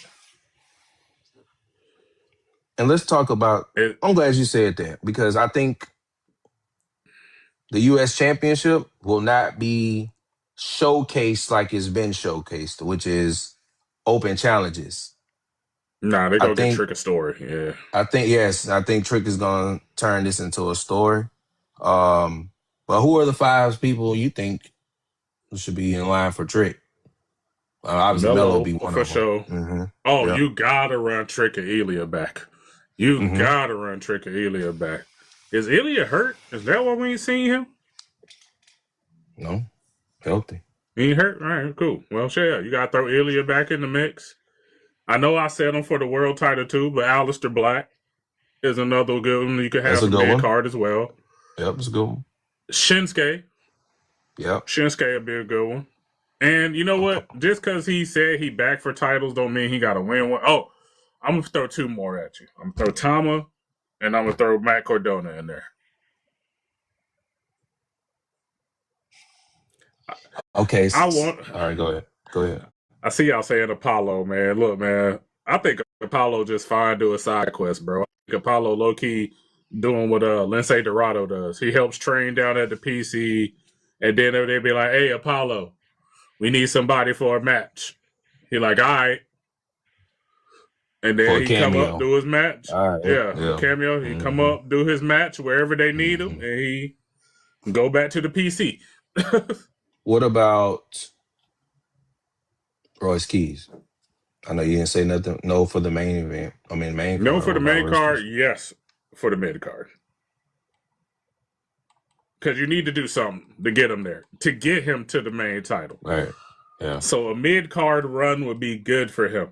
And let's talk about it. I'm glad you said that, because I think the U.S. Championship will not be showcased like it's been showcased, which is open challenges. Nah, they're going to get Trick a story. Yeah. I think Trick is going to turn this into a story. But who are the 5 people you think should be in line for Trick? Obviously, Melo will be one for of them. Sure. Mm-hmm. Oh, you gotta run Trick and Ilya back. You gotta run Trick and Ilya back. Is Ilya hurt? Is that why we ain't seen him? No, healthy. He ain't hurt? All right, cool. Well, sure, you gotta throw Ilya back in the mix. I know I said him for the world title too, but Aleister Black is another good one you could have in the card as well. Yep, it's a good one. Shinsuke. Yep. Shinsuke would be a good one. And you know what? Just because he said he back for titles don't mean he got to win one. Oh, I'm going to throw 2 more at you. I'm going to throw Tama, and I'm going to throw Matt Cardona in there. Okay. All right, go ahead. I see y'all saying Apollo, man. Look, man, I think Apollo just fine doing side quests, bro. I think Apollo low-key doing what Lindsay Dorado does. He helps train down at the PC, and then they be like, hey, Apollo, we need somebody for a match. He like, all right. And then he come up, do his match. Right, yeah, cameo. He come up, do his match wherever they need him, and he go back to the PC. What about Royce Keys? I know you didn't say nothing. No for the main event. I mean, main card. No for the main card. Yes, for the mid card. Because you need to do something to get him there, to get him to the main title. Right. Yeah. So a mid-card run would be good for him.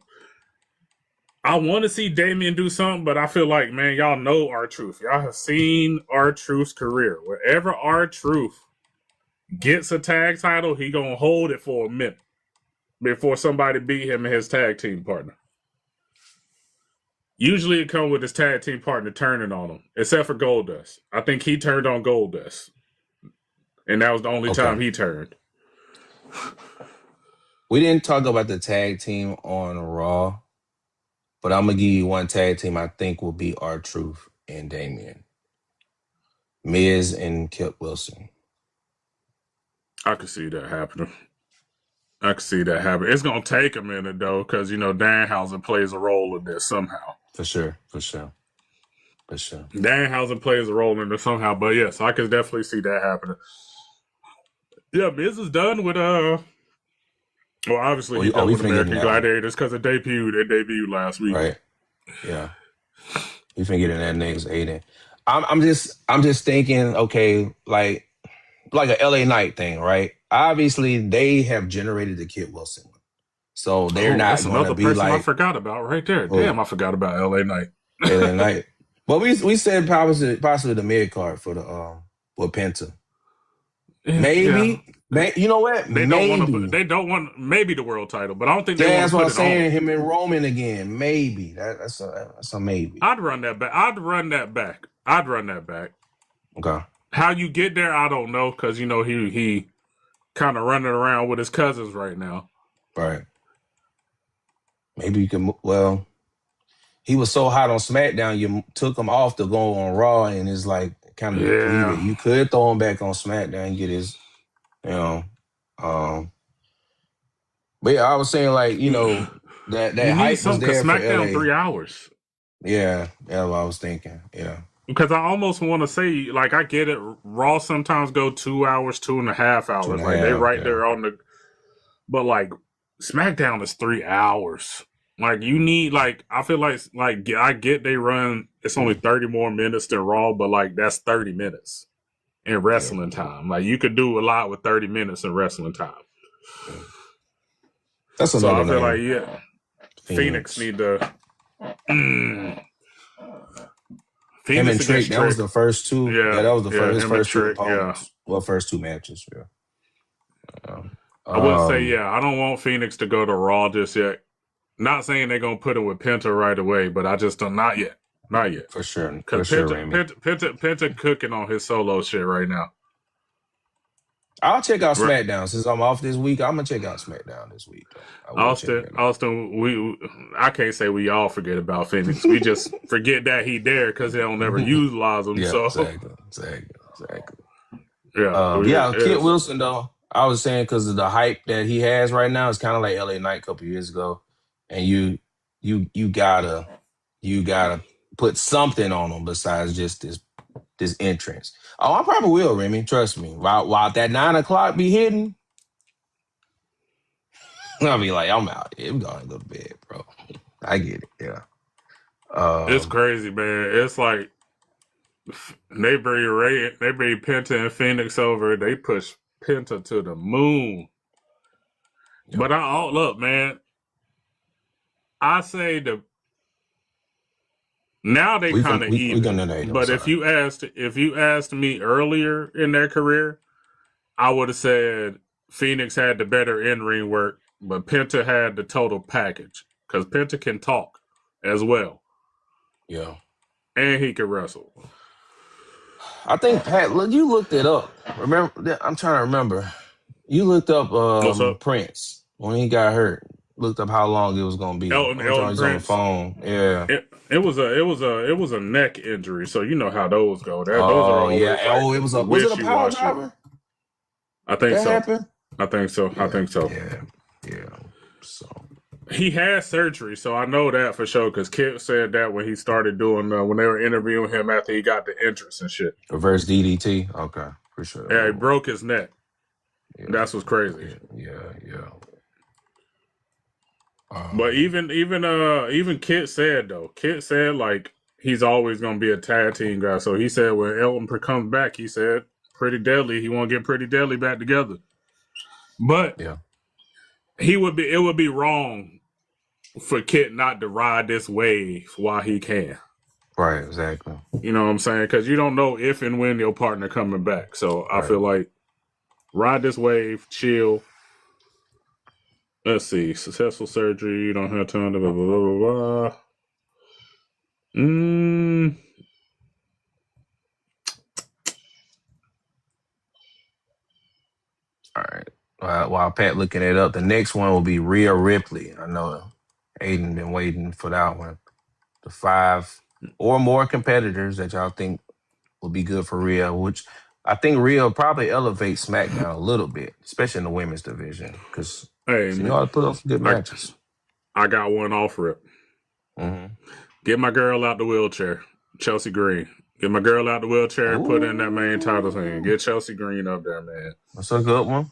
I want to see Damian do something, but I feel like, man, y'all know R-Truth. Y'all have seen R-Truth's career. Wherever R-Truth gets a tag title, he going to hold it for a minute before somebody beat him and his tag team partner. Usually it comes with his tag team partner turning on him, except for Goldust. I think he turned on Goldust. And that was the only time he turned. We didn't talk about the tag team on Raw, but I'm going to give you one tag team I think will be R-Truth and Damian. Miz and Kip Wilson. I could see that happening. It's going to take a minute, though, because, Danhausen plays a role in this somehow. For sure. Danhausen plays a role in this somehow, but yes, I could definitely see that happening. Yeah, Miz is done with obviously he's done with American Gladiators because it debuted last week. Right. Yeah. You finna get in that next 8. I'm just thinking, okay, like a LA Knight thing, right? Obviously, they have generated the Kid Wilson one, so they're not going to be like. I forgot about right there. Damn, I forgot about LA Knight. LA Knight. Well, we said possibly the mid card for the with Penta. Maybe. Yeah. You know what? They don't want maybe the world title, but I don't think they want to that's put what I'm it saying. on. Him and Roman again. Maybe. That's a maybe. I'd run that back. I'd run that back. Okay. How you get there, I don't know, because you know he kind of running around with his cousins right now. Right. Maybe you can. Well, he was so hot on SmackDown, you took him off to go on Raw, and it's like kind of depleted. Yeah. You could throw him back on SmackDown and get his, you know. But yeah, I was saying like that You need hype was something because there for SmackDown LA. 3 hours. Yeah, that's what I was thinking. Yeah, Because I almost want to say, like, I get it. Raw sometimes go 2 hours, 2.5 two and hours. a Like, they half. right Yeah, there on the. But, like, SmackDown is 3 hours. Like, you need, like, I feel like I get they run, it's only 30 more minutes than Raw, but, like, that's 30 minutes in yeah. wrestling time. Like, you could do a lot with 30 minutes in wrestling time. That's So another I feel like, name. yeah, Phoenix need to. Him and Phoenix Trick. against That was Trick. the first two. Yeah, Yeah, that was the yeah, first. His him and first two Trick, yeah. opponents. Well, first two matches. Yeah. I would say, Um, yeah, I don't want Phoenix to go to Raw just yet. Not saying they're going to put him with Penta right away, but I just don't, not yet. Not yet. for sure, Because Remy. Penta cooking on his solo shit right now. I'll check out Right. SmackDown since I'm off this week. I'm gonna check out SmackDown this week though. I will check that out. Austin, I can't say we all forget about Phoenix. We just forget that he there because they don't never utilize him. Yeah, So exactly. yeah, Kit Wilson though. I was saying because of the hype that he has right now, it's kind of like LA Knight a couple years ago, and you gotta put something on him besides just this entrance. Oh, I probably will, Remy. Trust me. While that 9 o'clock be hitting, I'll be like, I'm out. Yeah, I'm gonna go to bed, bro. I get it. Yeah. it's crazy, man. It's like they bring Penta and Phoenix over. They push Penta to the moon. Yeah. But look, man. I say now they kind of we gonna even. But if you asked me earlier in their career, I would have said Phoenix had the better in-ring work, but Penta had the total package because Penta can talk as well. Yeah. And he can wrestle. I think Pat, look, you looked it up. Remember, I'm trying to remember. You looked up What's up? Prince when he got hurt. Looked up how long it was gonna be. Elton He's on the Prince. phone. Yeah. It was a neck injury, so you know how those go. Those are Oh always yeah. like Was it a power wishy-washy. driver? I think That so. happened? I think so. Yeah. I think so. Yeah. So he had surgery, so I know that for sure. Because Kip said that when he started doing when they were interviewing him after he got the entrance and shit. reverse DDT. Okay, for sure. Yeah, he broke his neck. Yeah. That's what's crazy. Yeah. But even Kit said like he's always gonna be a tag team guy. So he said when Elton comes back, he said Pretty Deadly. He want to get Pretty Deadly back together. But yeah, it would be wrong for Kit not to ride this wave while he can. right, exactly. You know what I'm saying? Because you don't know if and when your partner coming back. So I feel like ride this wave, chill. Let's see. Successful surgery. You don't have time to blah, blah, blah, blah. All right. While Pat looking it up, the next one will be Rhea Ripley. I know Aiden been waiting for that one. The 5 or more competitors that y'all think will be good for Rhea, which I think Rhea will probably elevate SmackDown a little bit, especially in the women's division, because she know how to put up some good matches. I got one off rip. Mm-hmm. Get my girl out the wheelchair, Chelsea Green. Get my girl out the wheelchair and put her in that main title thing. Get Chelsea Green up there, man. That's a good one.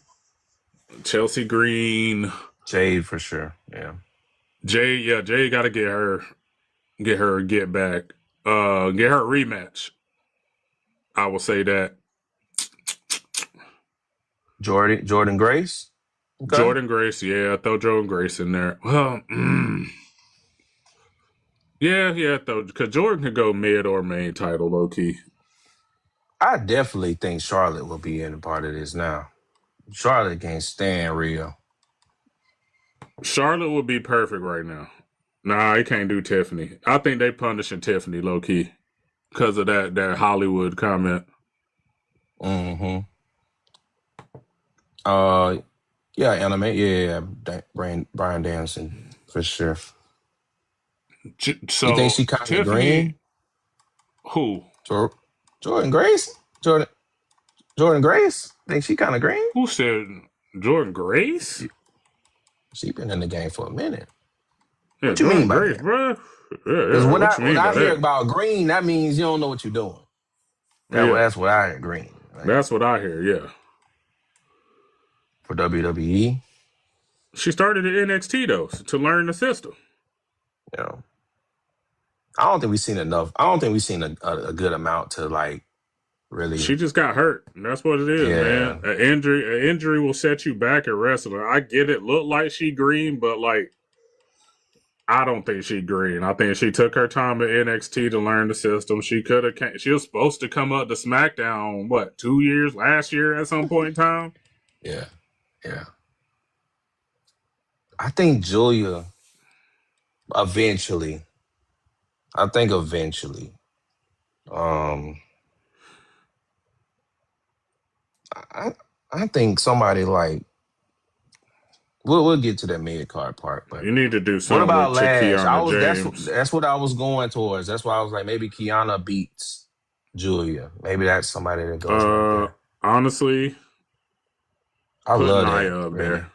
Chelsea Green. Jade for sure. Yeah. Jade got to get her back. Get her a rematch. I will say that. Jordan Grace? Okay. Jordan Grace, yeah. Throw Jordan Grace in there. Well, yeah, because Jordan could go mid or main title, low key. I definitely think Charlotte will be in a part of this now. Charlotte can't stand Rhea. Charlotte would be perfect right now. Nah, he can't do Tiffany. I think they punishing Tiffany, low key. because of that Hollywood comment. Mm-hmm. Yeah, anime. Yeah. Brian Danielson for sure. You think So she kind of Tiffany, green? who? Jordan Grace? Jordan Grace? Think she kind of green? Who said Jordan Grace? She been in the game for a minute. Yeah, What you mean Jordan by Grace, that? bro. Because Yeah. when What you when mean by I hear that? about green, that means you don't know what you're doing. Yeah, That's what I hear green. Like that's what I hear. Yeah, for WWE, she started at NXT though to learn the system. you know, I don't think we've seen enough. I don't think we've seen a good amount to like really. She just got hurt. And that's what it is, man. Yeah, An injury will set you back at wrestling. I get it. Look like she green, but like I don't think she green. I think she took her time at NXT to learn the system. She could have. She was supposed to come up to SmackDown. What 2 years last year at some point in time? yeah, yeah. I think Julia eventually. I think eventually. Um, I I think somebody like we'll get to that mid card part, but You need to do what something about with Lash? Kiana James. That's what I was going towards. That's why I was like maybe Kiana beats Julia. Maybe that's somebody that goes right there. Honestly, I put love that, Naya up Renee. there.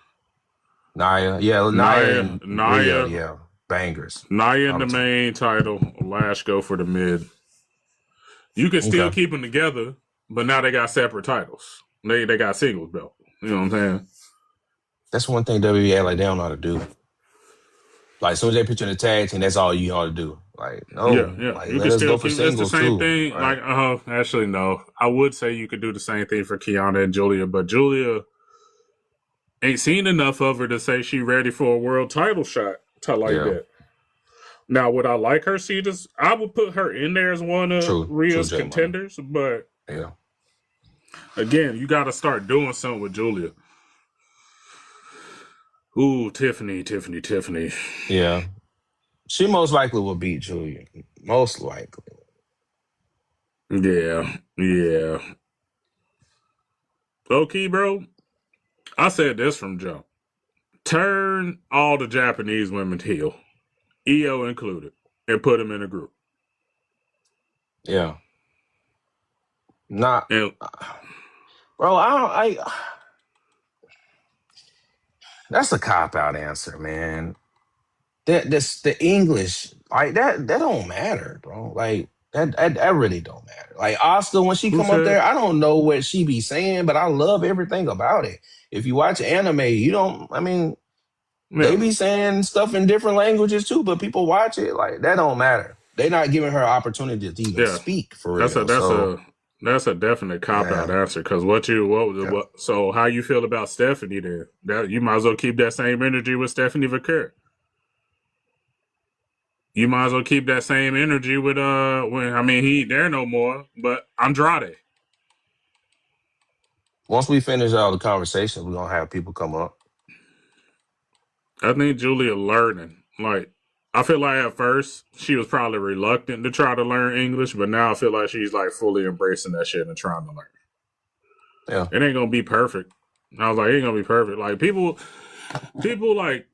Naya, yeah, Naya Naya, and Rhea, Naya, yeah, bangers. Naya in the main title. Lash go for the mid. You can still Okay, keep them together, but now they got separate titles. They got singles belt. You know what I'm saying? that's one thing WWE like they don't know how to do. Like as soon as they put you in a tag team, that's all you know how to do. Like Yeah, no, yeah. like You let can us still go for keep. It's the singles same too, thing. right? Like, actually, no. I would say you could do the same thing for Kiana and Julia, but Julia ain't seen enough of her to say she ready for a world title shot to like Yeah, that. Now, would I like her see this? I would put her in there as one of true, Rhea's J Money. contenders, but Yeah, again, you got to start doing something with Julia. Ooh, Tiffany. yeah. She most likely will beat Julia. Most likely. Yeah. Okay, bro. I said this from jump. Turn all the Japanese women heel, EO included, and put them in a group. Yeah. Not, And bro. That's a cop out answer, man. That's the English like that don't matter, bro. Like that really don't matter. Like Oscar when she who come up said? there, I don't know what she be saying, but I love everything about it. If you watch anime, you don't. I mean, they Yeah, be saying stuff in different languages too, but people watch it. Like that don't matter. They not giving her opportunity to even yeah. speak for That's a real. that's So a that's a definite cop out yeah, answer. Because yeah. so how you feel about Stephanie there? That you might as well keep that same energy with Stephanie Vaquer. You might as well keep that same energy with when I mean he ain't there no more, but Andrade. Once we finish all the conversations, we're gonna have people come up. I think Julia learning. Like I feel like at first she was probably reluctant to try to learn English, but now I feel like she's like fully embracing that shit and trying to learn. Yeah. It ain't gonna be perfect. I was like, it ain't gonna be perfect. Like people like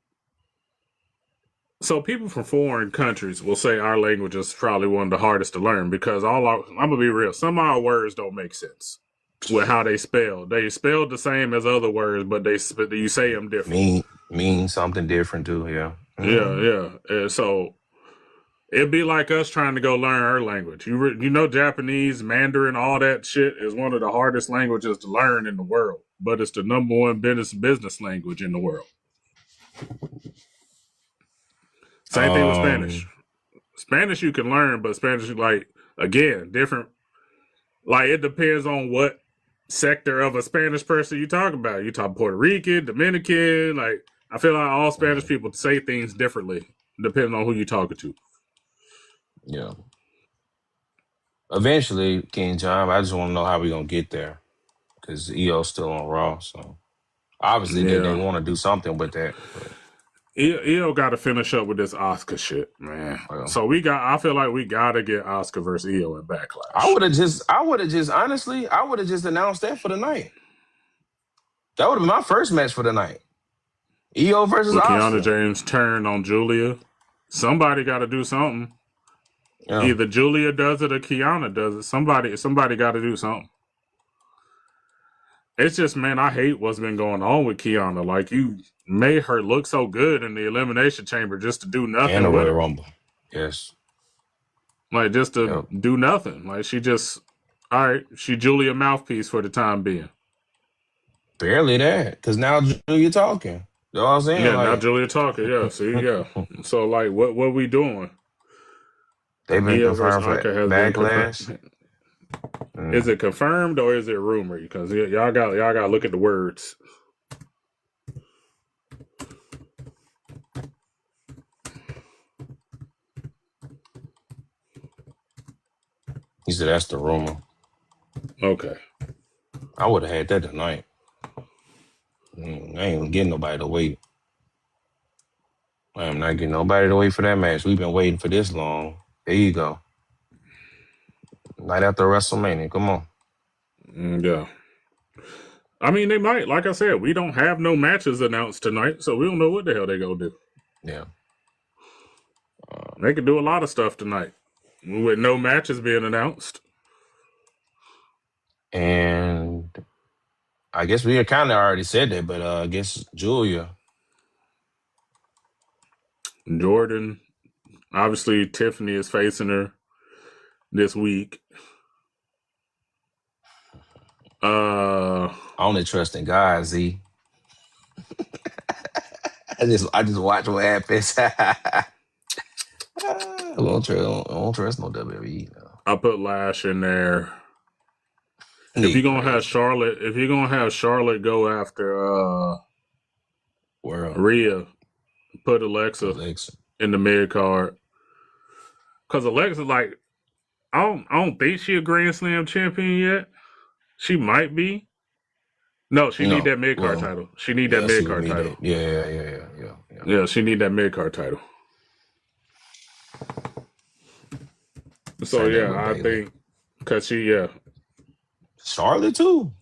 so people from foreign countries will say our language is probably one of the hardest to learn because I'm gonna be real. Some of our words don't make sense with how they spell. They spelled the same as other words, but you say them different. Mean something different too. Yeah. Yeah, Mhm. yeah. And so it'd be like us trying to go learn our language. You know, Japanese, Mandarin, all that shit is one of the hardest languages to learn in the world, but it's the number one business language in the world. Same thing with Spanish. Um. Spanish you can learn, but Spanish like again different. Like it depends on what sector of a Spanish person you talk about. You talk Puerto Rican, Dominican. Like I feel like all Spanish people say things differently depending on who you're talking to. Yeah. Eventually, King John. I just want to know how we gonna get there because EO's still on Raw. So obviously they Yeah, want to do something with that. But Io got to finish up with this Oscar shit, man. Well, so I feel like we got to get Oscar versus Io in Backlash. I would have just announced that for the night. That would have been my first match for the night. Io versus Oscar. Kiana James turned on Julia. Somebody got to do something. Yeah. Either Julia does it or Kiana does it. Somebody got to do something. It's just, man, I hate what's been going on with Kiana. Like, you made her look so good in the Elimination Chamber just to do nothing. And the Royal Rumble. Yes. Like, just to do nothing. Like, she Julia mouthpiece for the time being. Barely that, because now Julia talking. You know what I'm saying? Yeah, now Julia talking. Yeah, see, yeah. So, like, what we doing? They've been confirmed for Backlash. Is it confirmed or is it rumored? Because y'all got to look at the words. He said that's the rumor. Okay. I would have had that tonight. I ain't getting nobody to wait. I am not getting nobody to wait for that match. We've been waiting for this long. There you go. Night after WrestleMania. Come on. Yeah. I mean, they might. Like I said, we don't have no matches announced tonight, so we don't know what the hell they gonna do. Yeah. They could do a lot of stuff tonight with no matches being announced. And I guess we kind of already said that, but I guess Julia. Jordan. Obviously, Tiffany is facing her this week. I only trust in God, Z. I just watch what happens. I don't trust no WWE. No. I put Lash in there. If you're gonna have Charlotte go after Rhea, put Alexa in the mid card. Cause Alexa, like, I don't think she a Grand Slam champion yet. She might be. No, she need that mid card title. She need that mid card title. Yeah. She need that mid card title. So I think because Charlotte too.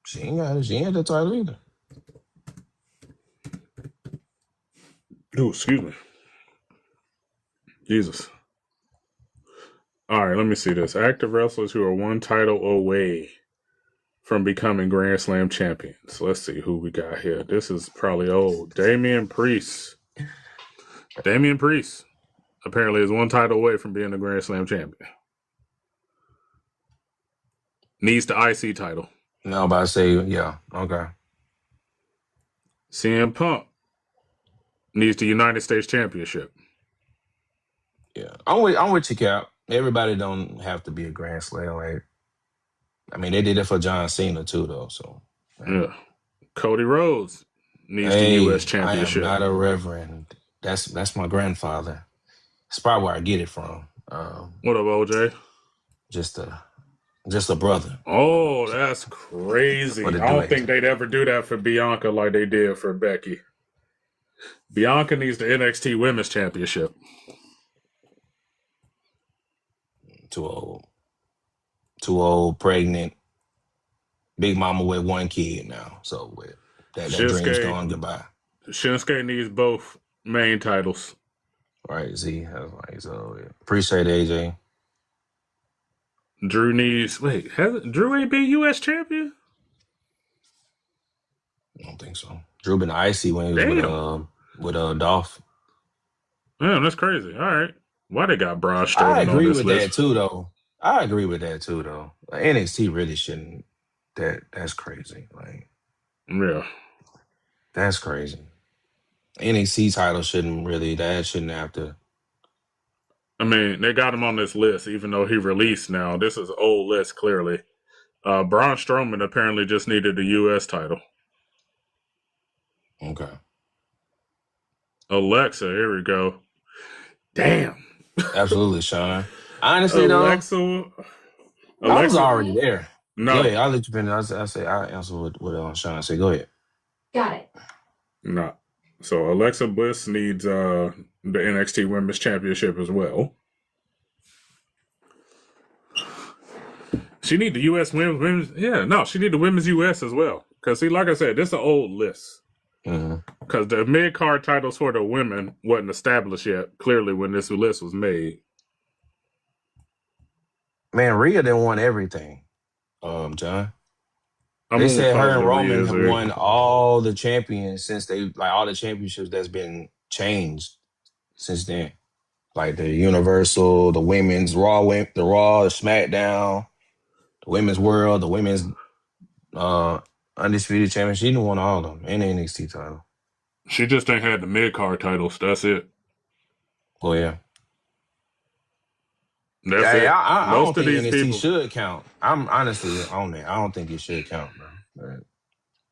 She ain't the title either. Oh, excuse me. Jesus. All right, let me see this. Active wrestlers who are one title away from becoming Grand Slam champions. Let's see who we got here. This is probably old. Damian Priest. Damian Priest apparently is one title away from being a Grand Slam champion. Needs the IC title. No, I'm about to say, yeah, okay. CM Punk needs the United States Championship. Yeah, I'm with you, Cap. Everybody don't have to be a Grand Slam. Like, I mean, they did it for John Cena too, though. So yeah, Cody Rhodes needs the U.S. Championship. I am not a reverend. That's my grandfather. That's probably where I get it from. What up, OJ? Just a brother. Oh, that's crazy. I don't think they'd ever do that for Bianca like they did for Becky. Bianca needs the NXT Women's Championship. Too old, pregnant, big mama with one kid now. So that dream's gone. Goodbye. Shinsuke needs both main titles. Right, Z. I was like, so yeah. Appreciate it, AJ. Drew needs. Wait, Drew ain't been U.S. champion? I don't think so. Drew been icy when he was with Dolph. Damn, that's crazy. All right. Why they got Braun Strowman on this list? I agree with that too, though. Like, NXT really shouldn't. That's crazy. Like, yeah, that's crazy. NXT title shouldn't have to. I mean, they got him on this list, even though he released now. This is an old list, clearly. Braun Strowman apparently just needed the U.S. title. Okay. Alexa, here we go. Damn. Absolutely, Sean. Honestly, Alexa I was already there. No. Go ahead. I'll let you finish. I answer what Sean said. Go ahead. Got it. No. So Alexa Bliss needs the NXT Women's Championship as well. She need the U.S. women's. Yeah, no, she need the women's U.S. as well. Because see, like I said, this is an old list. Because the mid card titles for the women wasn't established yet. Clearly, when this list was made. Man, Rhea didn't want everything. John. I'm They gonna said her call and the Roman Rhea's have won all the champions since all the championships that's been changed since then. Like the Universal, the women's the Raw, the SmackDown, the women's World, the women's undisputed champion. She didn't won all of them and the NXT title. She just ain't had the mid card titles. That's it. Oh yeah. That's Yeah, it. I don't Most of think these NXT people. should count. I'm honestly on that. I don't think it should count, bro.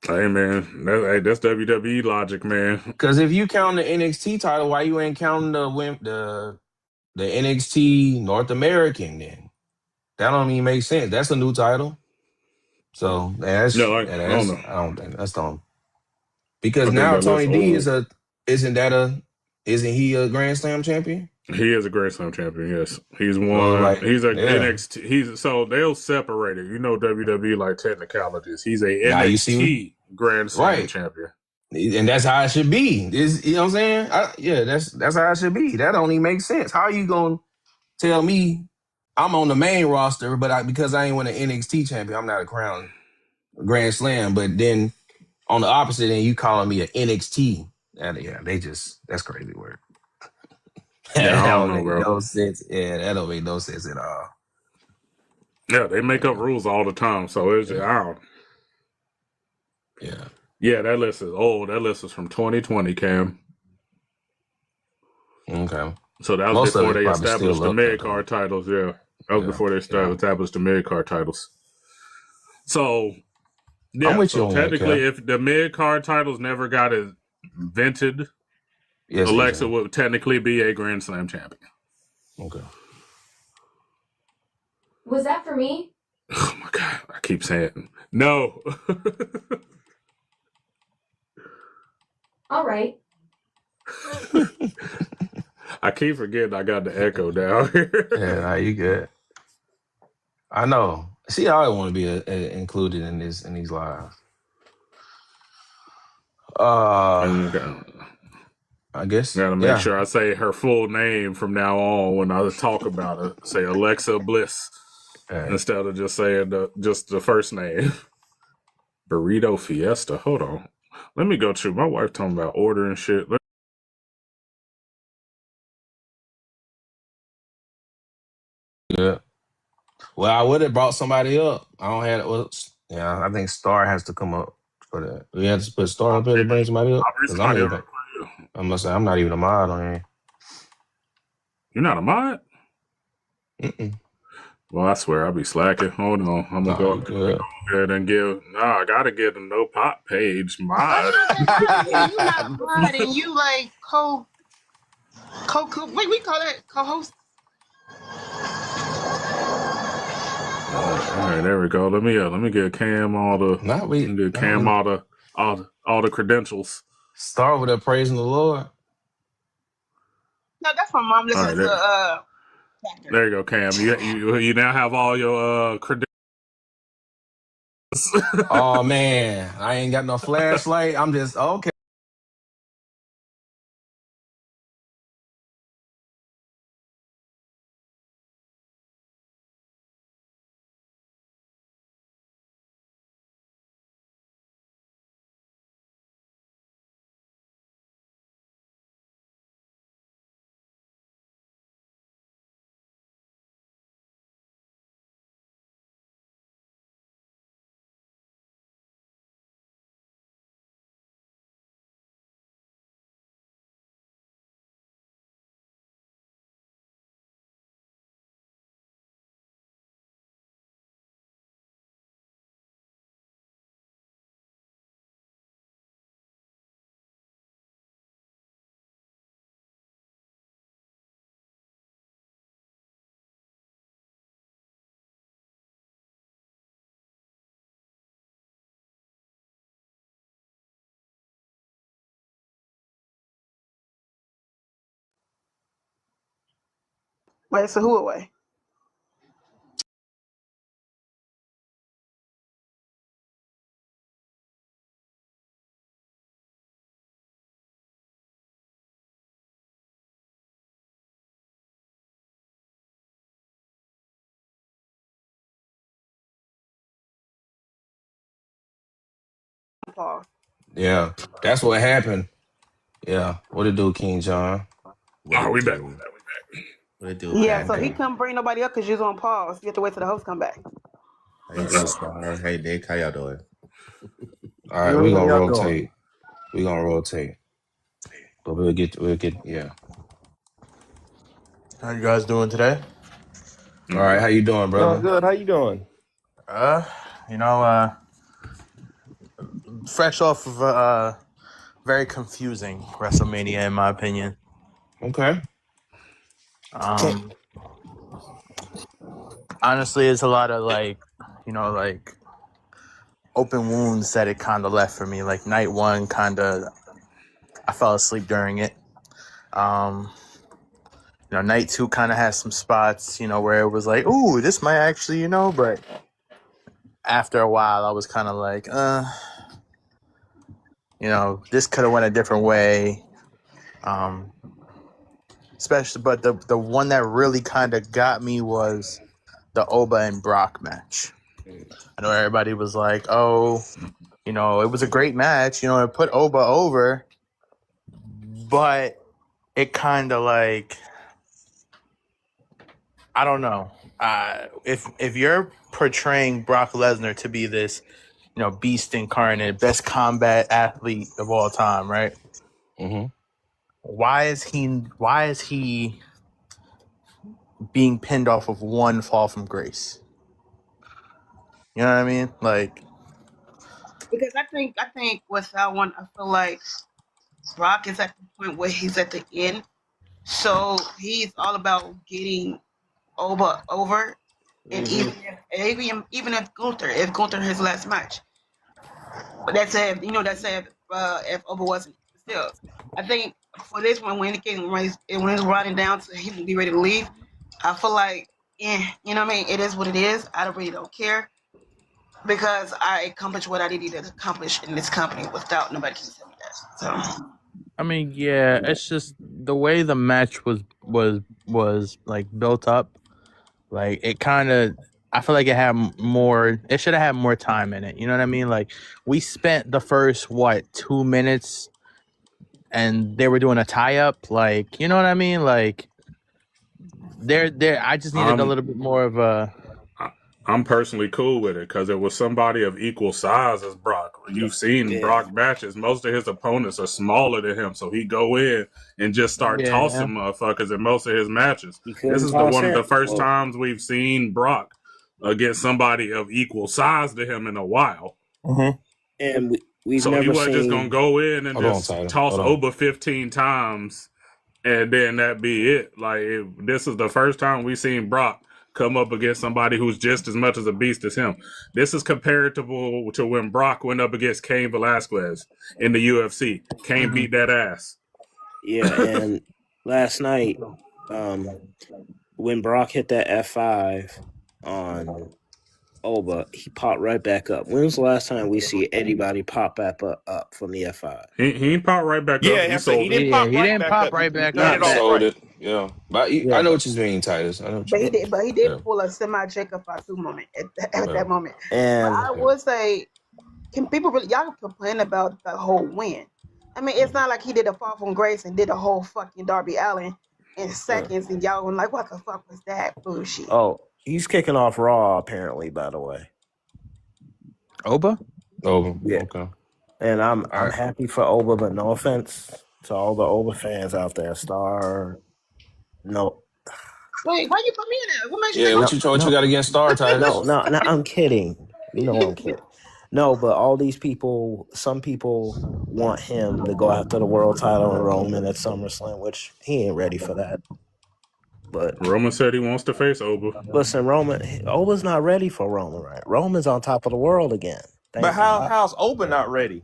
Hey man, that's WWE logic, man. Because if you count the NXT title, why you ain't counting the NXT North American then? That don't even make sense. That's a new title. So No, I don't know. I don't think that's the because I think now that list Tony D old. isn't he a Grand Slam champion? He is a Grand Slam champion. Yes, he's So won. like, He's a yeah. NXT. So they'll separate it. You know WWE like technicalities. He's a Now you see, NXT Grand Slam right. champion. And that's how it should be. You know what I'm saying? That's how it should be. That don't even make sense. How are you gonna tell me I'm on the main roster, but because I ain't win an NXT champion, I'm not a crown Grand Slam. But then on the opposite end, you calling me an NXT. That's crazy work. Yeah, That I don't don't know, make bro. no sense. Yeah, that don't make no sense at all. Yeah, they make up rules all the time. So it's just, Yeah. I don't. Yeah. Yeah, that list is old. That list is from 2020, Cam. Okay. So that was Most of before it's they probably established still the up there mid though. card titles. Yeah, that was Yeah. before they Yeah. established the mid card titles. So I'm yeah, with you so on that, technically, Kev. if the mid card titles never got invented, Yes, Alexa AJ. would technically be a Grand Slam champion. Okay. Was that for me? Oh my god, I keep saying no. All right. I keep forgetting I got the echo down here. Yeah, nah, you good. I know. See, I always want to be included in these lives. I guess. Gotta make Yeah. sure I say her full name from now on when I talk about her. Say Alexa Bliss All right. instead of just saying just the first name. Burrito Fiesta. Hold on. Let me go to my wife talking about ordering shit. Yeah. Well, I would have brought somebody up. I don't have. Well, yeah, I think Star has to come up for that. We had to put Star up here to bring somebody up I'll bring because I'm somebody up even. real quick. I'm gonna say I'm not even a mod on here. You're not a mod? Mm-mm. Well, I swear I'll be slacking. Hold on. I'm gonna Nah, go you good. ahead and give. No, I gotta get the no pop page I mod. just said earlier, you not mod and you like wait, we call that co-host. All right, there we go. Let me get Cam all the Not let we. me get Not Cam we. all the credentials. Start with a praising the Lord. No, that's my mom All listening right, to Factor. there you go, Cam. You now have all your credentials. Oh man, I ain't got no flashlight. I'm just okay. Wait, so who away? Pause. Yeah, that's what happened. Yeah, what it do, King John? What it We back. do? What it do, Yeah, so Pappy? he Okay. couldn't bring nobody up because you was on pause. You have to wait till the host come back. How you doing, Star? Hey, Nick. How y'all doing? All right, Good, we how gonna y'all doing? rotate. But we'll get. Yeah. How you guys doing today? All right, how you doing, Doing brother? good. How you doing? Uh, you know, fresh off of very confusing Wrestlemania, in my opinion. Okay. Honestly, it's a lot of like open wounds that it kind of left for me. Like night one, I fell asleep during it. Night two kind of has some spots, where it was like, ooh, this might actually, but after a while, I was kind of like, this could have went a different way. Especially, but the one that really kind of got me was the Oba and Brock match. I know everybody was like, oh, it was a great match. It put Oba over, but it kind of like, I don't know. If you're portraying Brock Lesnar to be this, beast incarnate, best combat athlete of all time, right? Mm-hmm. Why is he being pinned off of one fall from grace? You know what I mean? Like, Because I think with that one, I feel like Brock is at the point where he's at the end, so he's all about getting over, and even if Gunther his last match, but that's if Oba wasn't still. I think for this one, when it's running down to he will be ready to leave, I feel like, you know what I mean. It is what it is. I really don't care because I accomplished what I needed to accomplish in this company without nobody can tell me that. So. I mean, yeah, it's just the way the match was like built up. Like it kind of, I feel like it had more. It should have had more time in it. You know what I mean? Like we spent the first 2 minutes, and they were doing a tie up. Like, you know what I mean? Like there. I just needed a little bit more of a. I'm personally cool with it because it was somebody of equal size as Brock. You've seen Brock matches; most of his opponents are smaller than him, so he go in and just start tossing motherfuckers in most of his matches. This is one of the first times we've seen Brock against somebody of equal size to him in a while. Mm-hmm. And we've so never he wasn't just seen. gonna go in and toss Oba 15 times and then that be it. Like this is the first time we've seen Brock come up against somebody who's just as much as a beast as him. This is comparable to when Brock went up against Cain Velasquez in the UFC. Cain beat that ass. Yeah, and last night, when Brock hit that F5 on Oba, he popped right back up. When was the last time we see anybody pop back up from the F5? He popped right back up. He didn't pop right back up. He sold it. Yeah, but I know what you mean, Titus. I know what you mean. But he did pull a semi Jacob Fatu moment at that moment. And but I would say, can people really, y'all complain about the whole win? I mean, it's not like he did a fall from grace and did a whole fucking Darby Allin in seconds, and y'all were like, what the fuck was that bullshit? Oh, he's kicking off Raw apparently. By the way, Oba. Yeah. Okay. And I'm happy for Oba, but no offense to all the Oba fans out there. Star, no. Wait, why you put me in there? What makes you what you got against Star, Titus? No, I'm kidding. I'm kidding. No, but all these people, some people want him to go after the world title in Roman at SummerSlam, which he ain't ready for that. But Roman said he wants to face Oba. Listen, Oba's not ready for Roman, right? Roman's on top of the world again. But how's Oba not ready?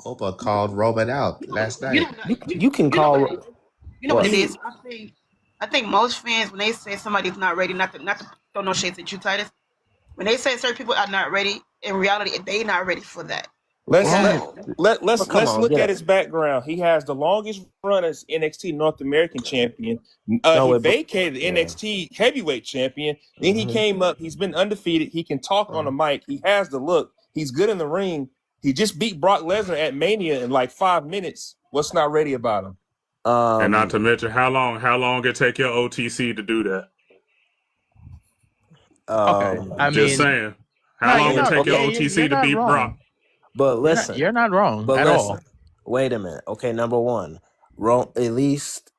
Oba called Roman out last night. You can call. You know what it is? I think most fans, when they say somebody's not ready, not to throw no shades at you, Titus. When they say certain people are not ready, in reality, they not ready for that. Let's look at it. his background. He has the longest run as NXT North American champion. No, he vacated NXT heavyweight champion. Then he came up. He's been undefeated. He can talk on the mic. He has the look. He's good in the ring. He just beat Brock Lesnar at Mania in like 5 minutes. What's not ready about him? And not to mention how long it take your OTC to do that. Okay, I mean, just saying, how long it take your OTC to beat Brock? But listen, you're not wrong at all. Wait a minute. Okay, number one, at least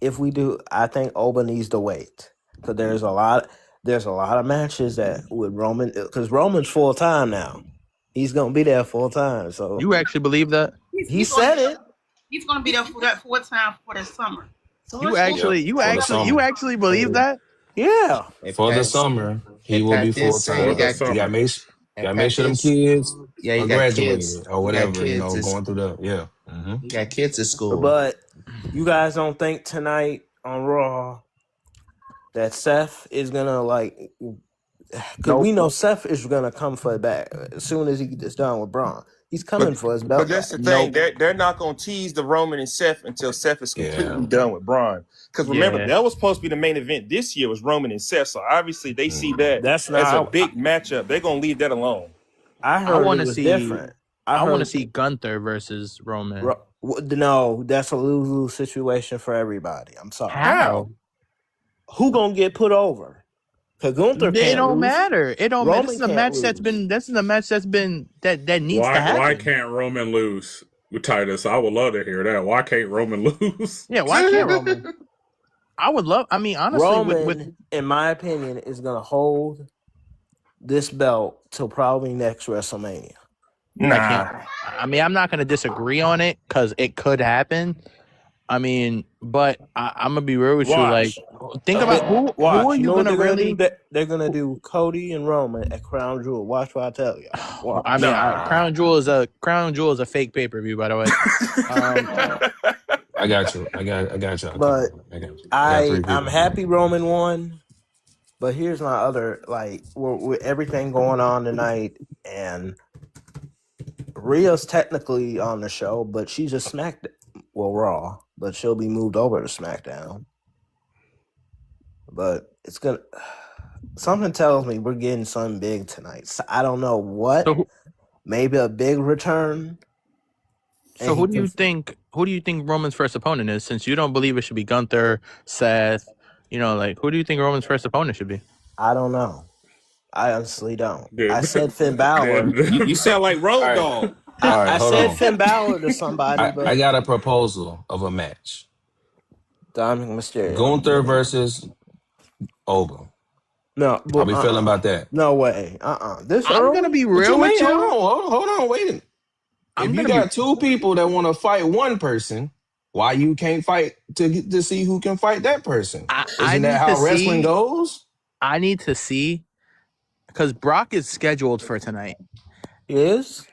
if we do, I think Oba needs to wait because there's a lot of matches that with Roman, because Roman's full time now. He's gonna be there full time. So you actually believe that? He said it. He's gonna be there for that full time for the summer. So you actually believe that? Yeah. For the summer, he will be full time. You gotta make sure them kids are graduated or whatever, going through the You got kids at school. But you guys don't think tonight on Raw that Seth is gonna because we know Seth is gonna come for it back as soon as he gets done with Braun. He's coming for his belt. But that's the thing. They're not going to tease the Roman and Seth until Seth is completely done with Braun. Because remember, that was supposed to be the main event this year was Roman and Seth. So obviously they see that as a big matchup. They're going to leave that alone. I want to see different. I want to see Gunther versus Roman. No, that's a lose-lose situation for everybody. I'm sorry. How? Who gonna get put over? Because Gunther can't It don't lose. matter. It don't matter. This is a match lose. that needs to happen. Why can't Roman lose with Titus? I would love to hear that. Why can't Roman lose? Yeah, why can't Roman? Honestly, Roman, in my opinion, is gonna hold this belt till probably next WrestleMania. Nah. I'm not gonna disagree on it because it could happen. But I'm gonna be real with you. Like, think about who are you gonna really? They're gonna do Cody and Roman at Crown Jewel. Watch what I tell you. Crown Jewel is a fake pay-per-view, by the way. I got you. I got you. But I'm happy Roman won. But here's my other with everything going on tonight, and Rhea's technically on the show, but she's a Raw, but she'll be moved over to SmackDown. But it's something tells me we're getting something big tonight. So I don't know what. Maybe a big return. So who do you think Roman's first opponent is? Since you don't believe it should be Gunther, Seth, who do you think Roman's first opponent should be? I don't know. I honestly don't. I said Finn Balor. You sound like Road Dogg. I said Finn Balor to somebody, but I got a proposal of a match. Dominic Mysterio. Gunther versus Oba. No, how we feeling about that? No way. I'm gonna be real with you. Hold on, wait. If you got two people that want to fight one person, why you can't fight to see who can fight that person? Isn't that how wrestling goes? I need to see, because Brock is scheduled for tonight. He is?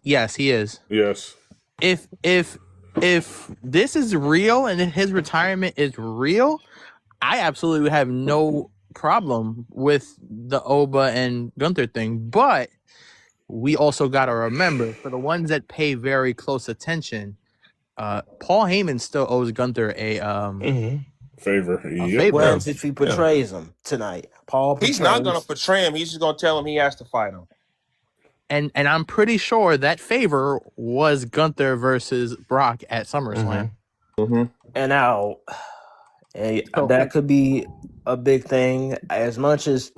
Yes, he is. Yes. If this is real and his retirement is real, I absolutely have no problem with the Oba and Gunther thing. But we also got to remember, for the ones that pay very close attention, Paul Heyman still owes Gunther a favor. Well, if he portrays him tonight, he's not going to portray him. He's just going to tell him he has to fight him. And I'm pretty sure that favor was Gunther versus Brock at SummerSlam. And now, that could be a big thing. As much as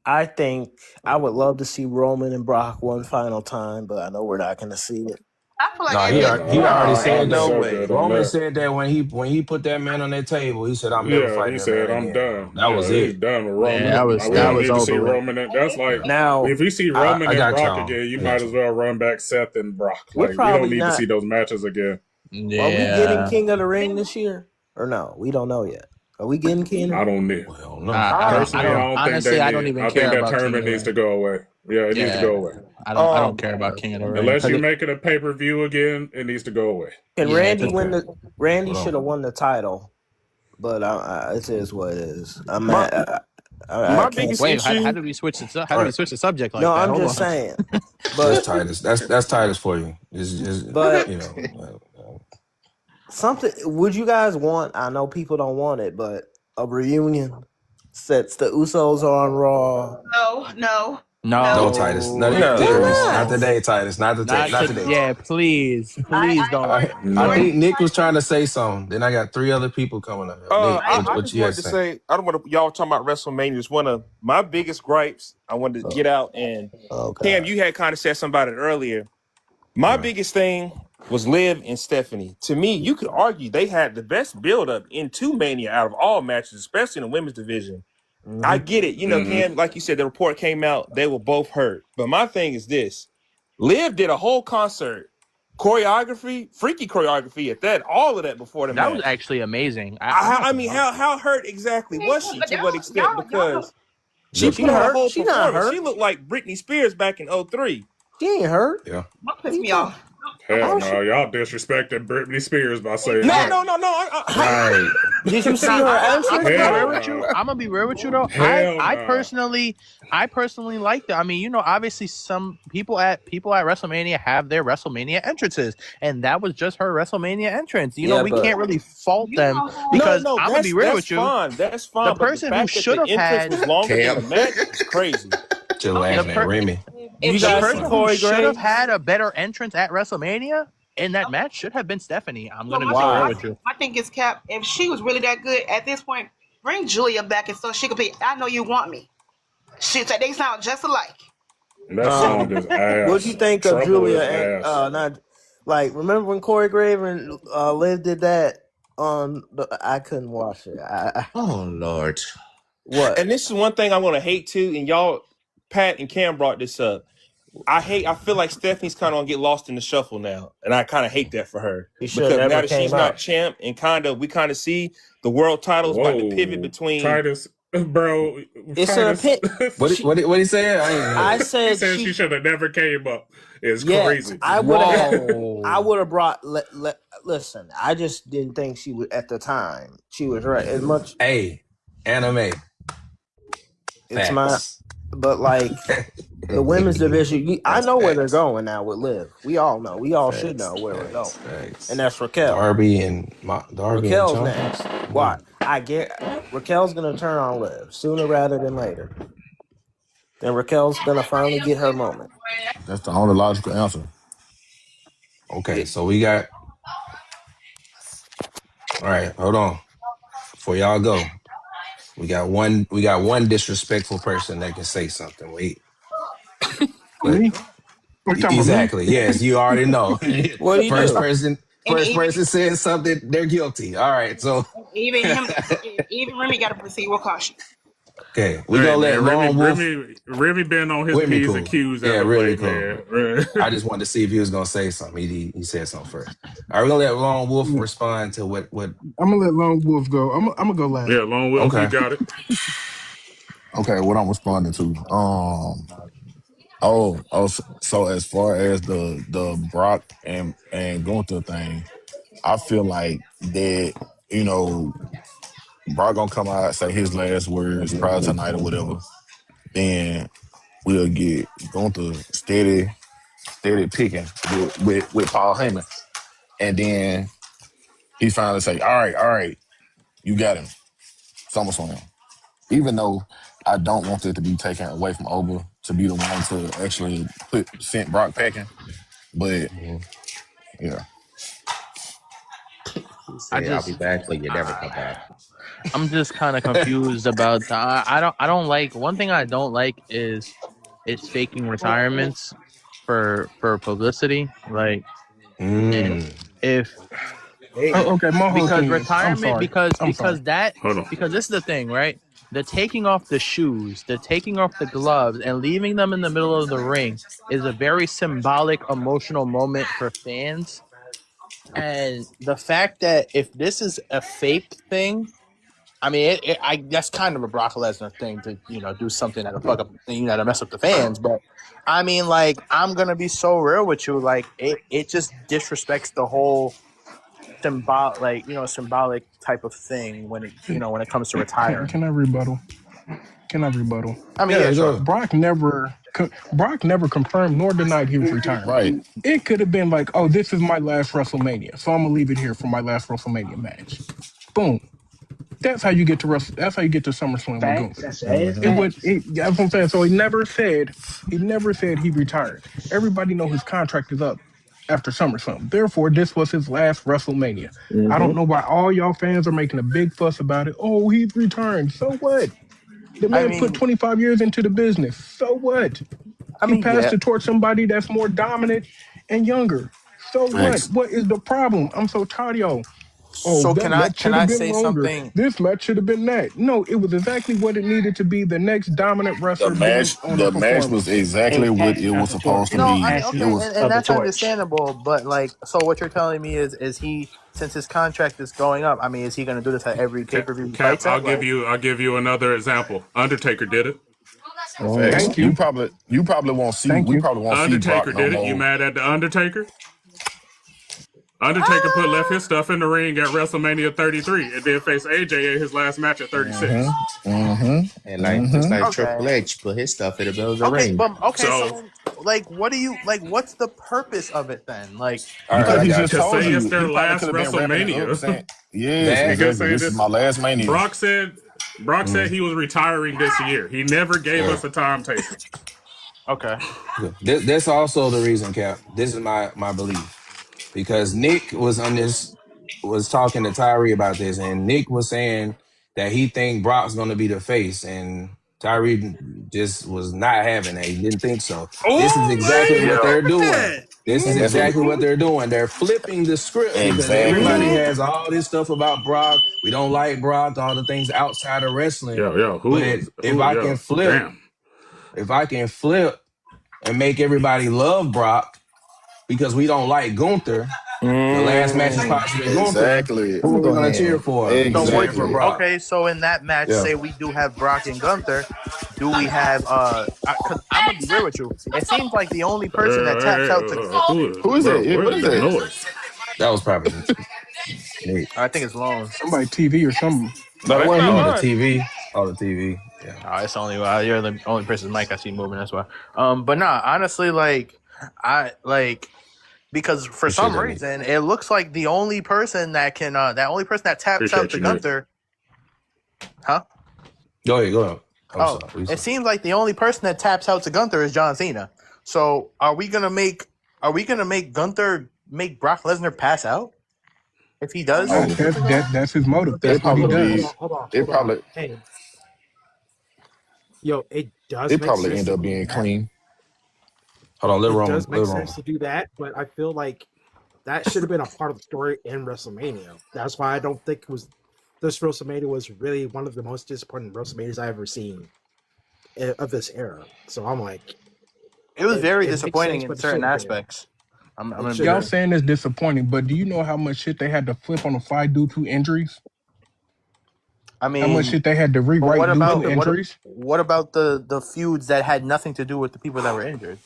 I think I would love to see Roman and Brock one final time, but I know we're not going to see it. I feel like he already said no way. Roman said that when he put that man on that table, he said, "I'm never fighting." He said, "I'm done." That was it. He's done with Roman. Yeah, that was over. See Roman. That's like now. If you see Roman and Brock again, you might as well run back Seth and Brock. Like, we don't need to see those matches again. Yeah. Are we getting King of the Ring this year or no? We don't know yet. Are we getting King? I don't know. Personally, I don't even care. I think that tournament needs to go away. Yeah, it needs to go away. I don't care about King of the Ring. Unless you make it a pay-per-view again, it needs to go away. Can Yeah, Randy okay. win the? Randy Hold on. should have won the title, but it is what it is. I'm My- mad. I my can't. biggest Wait, how issue. did we switch the subject like No, that? I'm Hold just on. saying. That's But Titus. That's Titus for you. Just But- you know. something. Would you guys want? I know people don't want it, but a reunion sets the Usos on Raw. No. No, Titus. No. Not today, Titus. Not today. Yeah, please don't. I think Nick was trying to say something. Then I got 3 other people coming up. Nick, I what just you had wanted to to say? say, I don't want to, y'all talking about WrestleMania. Just one of my biggest gripes I wanted to get out. And Cam, you had kind of said something about it earlier. My biggest thing was Liv and Stephanie. To me, you could argue they had the best build-up into Mania out of all matches, especially in the women's division. Mm-hmm. I get it. You know, Cam, like you said, the report came out, they were both hurt. But my thing is this. Liv did a whole concert, choreography, freaky choreography at that, all of that before the match. That was actually amazing. I mean, how hurt exactly was she? To what extent? Because she put not on a hurt. whole She not performance. hurt. She looked like Britney Spears back in 03. She ain't hurt. Yeah. What pissed me off? Hell no, y'all disrespected Britney Spears by saying No. Right. Did you see her I'm entrance? gonna be real with you though. I personally like that. I mean, you know, obviously some people at WrestleMania have their WrestleMania entrances, and that was just her WrestleMania entrance. You know, we can't really fault them because I'm gonna be real with you. That's fine. The person who should have had was longer than the match is crazy. Just laughing at Remy. The person who should have had a better entrance at WrestleMania in that match should have been Stephanie. I'm gonna be real with you. I think it's Cap. If she was really that good at this point, bring Julia back and so she could be. I know you want me. Shit, they sound just alike. That song is ass. What'd you think of Julia? And, not like remember when Corey Graves and Liv did that on the? I couldn't watch it. Oh Lord. What? And this is one thing I'm gonna hate too. And y'all, Pat and Cam brought this up. I feel like Stephanie's kind of gonna get lost in the shuffle now, and I kind of hate that for her because now that she's not champ, and we kind of see the world titles about to pivot between Titus, bro. It's Titus. What he said? I said he said she should have never came up. It's crazy. I would have brought. Listen, I just didn't think she would at the time. She was right as much. Hey, anime. It's but like. The women's division, I know where they're going now with Liv. We all know. We all should know where we're going. And that's Raquel. Raquel's next. Why? I get Raquel's going to turn on Liv sooner rather than later. Then Raquel's going to finally get her moment. That's the only logical answer. Okay, so we got... All right, hold on. Before y'all go, we got one disrespectful person that can say something. Wait. Me? Exactly. Yes, you already know. What do you first do? person says something, they're guilty. All right, so even Remy got to proceed with caution. Okay, we gonna let Lone Wolf. Remy been on his P's and Q's. Yeah, really cool. I just wanted to see if he was gonna say something. He said something first. All right, we're gonna let Lone Wolf respond to what. I'm gonna let Lone Wolf go. I'm gonna go last. Yeah, Lone Wolf, okay. You got it. Okay, what I'm responding to. So as far as the Brock and Gunther thing, I feel like that, Brock gonna come out, say his last words prior tonight or whatever. Then we'll get Gunther steady picking with Paul Heyman. And then he finally say, all right, you got him. SummerSlam. Even though I don't want it to be taken away from Oba to be the one to actually send Brock packing. But yeah. I'll be back, but you never come back. I'm just kind of confused about that. I don't like, one thing I don't like is faking retirements for publicity. Like if okay, my whole because thing retirement is, because this is the thing, right? The taking off the shoes, the taking off the gloves, and leaving them in the middle of the ring is a very symbolic, emotional moment for fans. And the fact that if this is a fake thing, I mean, that's kind of a Brock Lesnar thing to do something that'll fuck up, to mess up the fans. But I mean, like, I'm gonna be so real with you, like it just disrespects the whole symbolic type of thing when it comes to retiring. Can I rebuttal? I mean, yeah, sure. Brock never confirmed nor denied he was retiring. Right. It could have been like, oh, this is my last WrestleMania, so I'm gonna leave it here for my last WrestleMania match. Boom. That's how you get to That's how you get to SummerSlam with Gunther. That's what I'm saying. So he never said he retired. Everybody know his contract is up after SummerSlam. Therefore, this was his last WrestleMania. I don't know why all y'all fans are making a big fuss about it. Oh, he's retiring. So what? The man put 25 years into the business. So what? He passed the torch to somebody that's more dominant and younger. So what? What is the problem? I'm so tired of y'all. Oh, so that match should have been longer. This match should have been that. No, it was exactly what it needed to be. The next dominant wrestler. The match was exactly what it was supposed to be. I mean, okay, and that's understandable. But like, so what you're telling me is he, since his contract is going up, I mean, is he going to do this at every pay-per-view? I'll give you another example. Undertaker did it. Thank you. You probably won't see. We probably won't see Brock Undertaker did it. You mad at the Undertaker? Undertaker left his stuff in the ring at WrestleMania 33 and then faced AJ in his last match at 36. And like Triple H put his stuff in the middle of the ring. So like, what do you like? What's the purpose of it then? Like, because he just told you it's their last WrestleMania. Yes, this is my last Mania. Brock said he was retiring this year. He never gave us a timetable. Okay. That's also the reason, Cap. This is my belief. Because Nick was talking to Tyree about this, and Nick was saying that he think Brock's going to be the face, and Tyree just was not having that. He didn't think so. This is exactly what they're doing. This is exactly what they're doing. They're flipping the script because everybody has all this stuff about Brock. We don't like Brock, all the things outside of wrestling. If I can flip and make everybody love Brock, because we don't like Gunther, the last match is possibly Gunther. Exactly. Who are we going to cheer for? Exactly. For Brock. Okay, so in that match, say we do have Brock and Gunther, do we have? Cause I'm gonna be real with you. It seems like the only person that taps out to who is it? What is that? That was probably Nate. I think it's Lone. Somebody TV or something. No, that wasn't the TV. Oh, the TV. Yeah. It's only you're the only person's mic I see moving. That's why. But nah, honestly, because for some reason it looks like the only person that can taps out to Gunther. Huh? Go ahead. It seems like the only person that taps out to Gunther is John Cena. So are we gonna make Gunther make Brock Lesnar pass out? If he does, that's his motive. That's what he does. Hold on. Hey. Yo, it does. It probably end up being clean. Hold on, it does make sense to do that, but I feel like that should have been a part of the story in WrestleMania. That's why I don't think this WrestleMania was really one of the most disappointing WrestleManias I've ever seen of this era. So I'm like, it was very disappointing in certain aspects. Y'all saying it's disappointing, but do you know how much shit they had to flip on the fight due to injuries? I mean, how much shit they had to rewrite due to injuries? What about the feuds that had nothing to do with the people that were injured?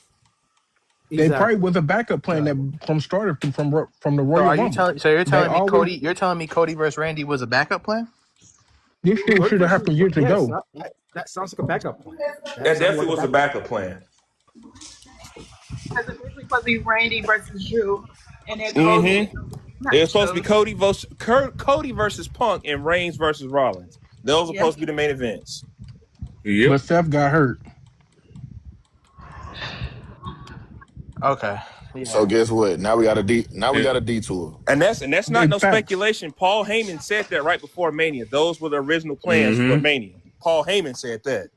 They probably was a backup plan that started from the Royal Rumble. So you're telling me Cody versus Randy was a backup plan? This shit should have happened years ago. That sounds like a backup plan. That definitely was a backup plan. Because it's supposed to be Randy versus Drew, and then It's supposed to be Cody versus Punk and Reigns versus Rollins. Those are supposed to be the main events. Yep. But Seth got hurt. Okay. Yeah. So guess what? Now we got a detour. And that's not no speculation. Paul Heyman said that right before Mania. Those were the original plans for Mania. Paul Heyman said that.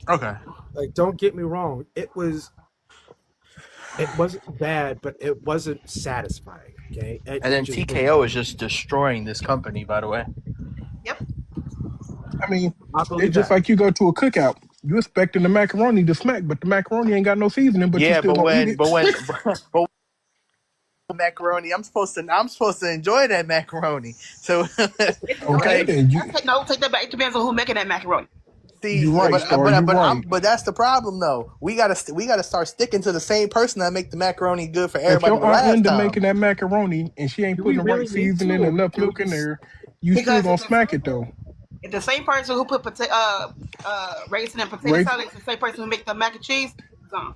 Okay. Like, don't get me wrong. It wasn't bad, but it wasn't satisfying. Okay. And then TKO is just destroying this company, by the way. Yep. I mean, it's just like you go to a cookout. You expecting the macaroni to smack, but the macaroni ain't got no seasoning. But you still gonna eat it. But macaroni. I'm supposed to enjoy that macaroni. So, Okay, like, then Take that back. It depends on who's making that macaroni. see, you right, Star. You right. but that's the problem though. We gotta start sticking to the same person that make the macaroni good for If everybody your the aunt last Linda time. making that macaroni and she ain't Do we putting the right really need seasoning to? and enough milk in there, you still Because gonna smack it though. if the same person who put raisin and potato Right? salad is the same person who make the mac and cheese, gone.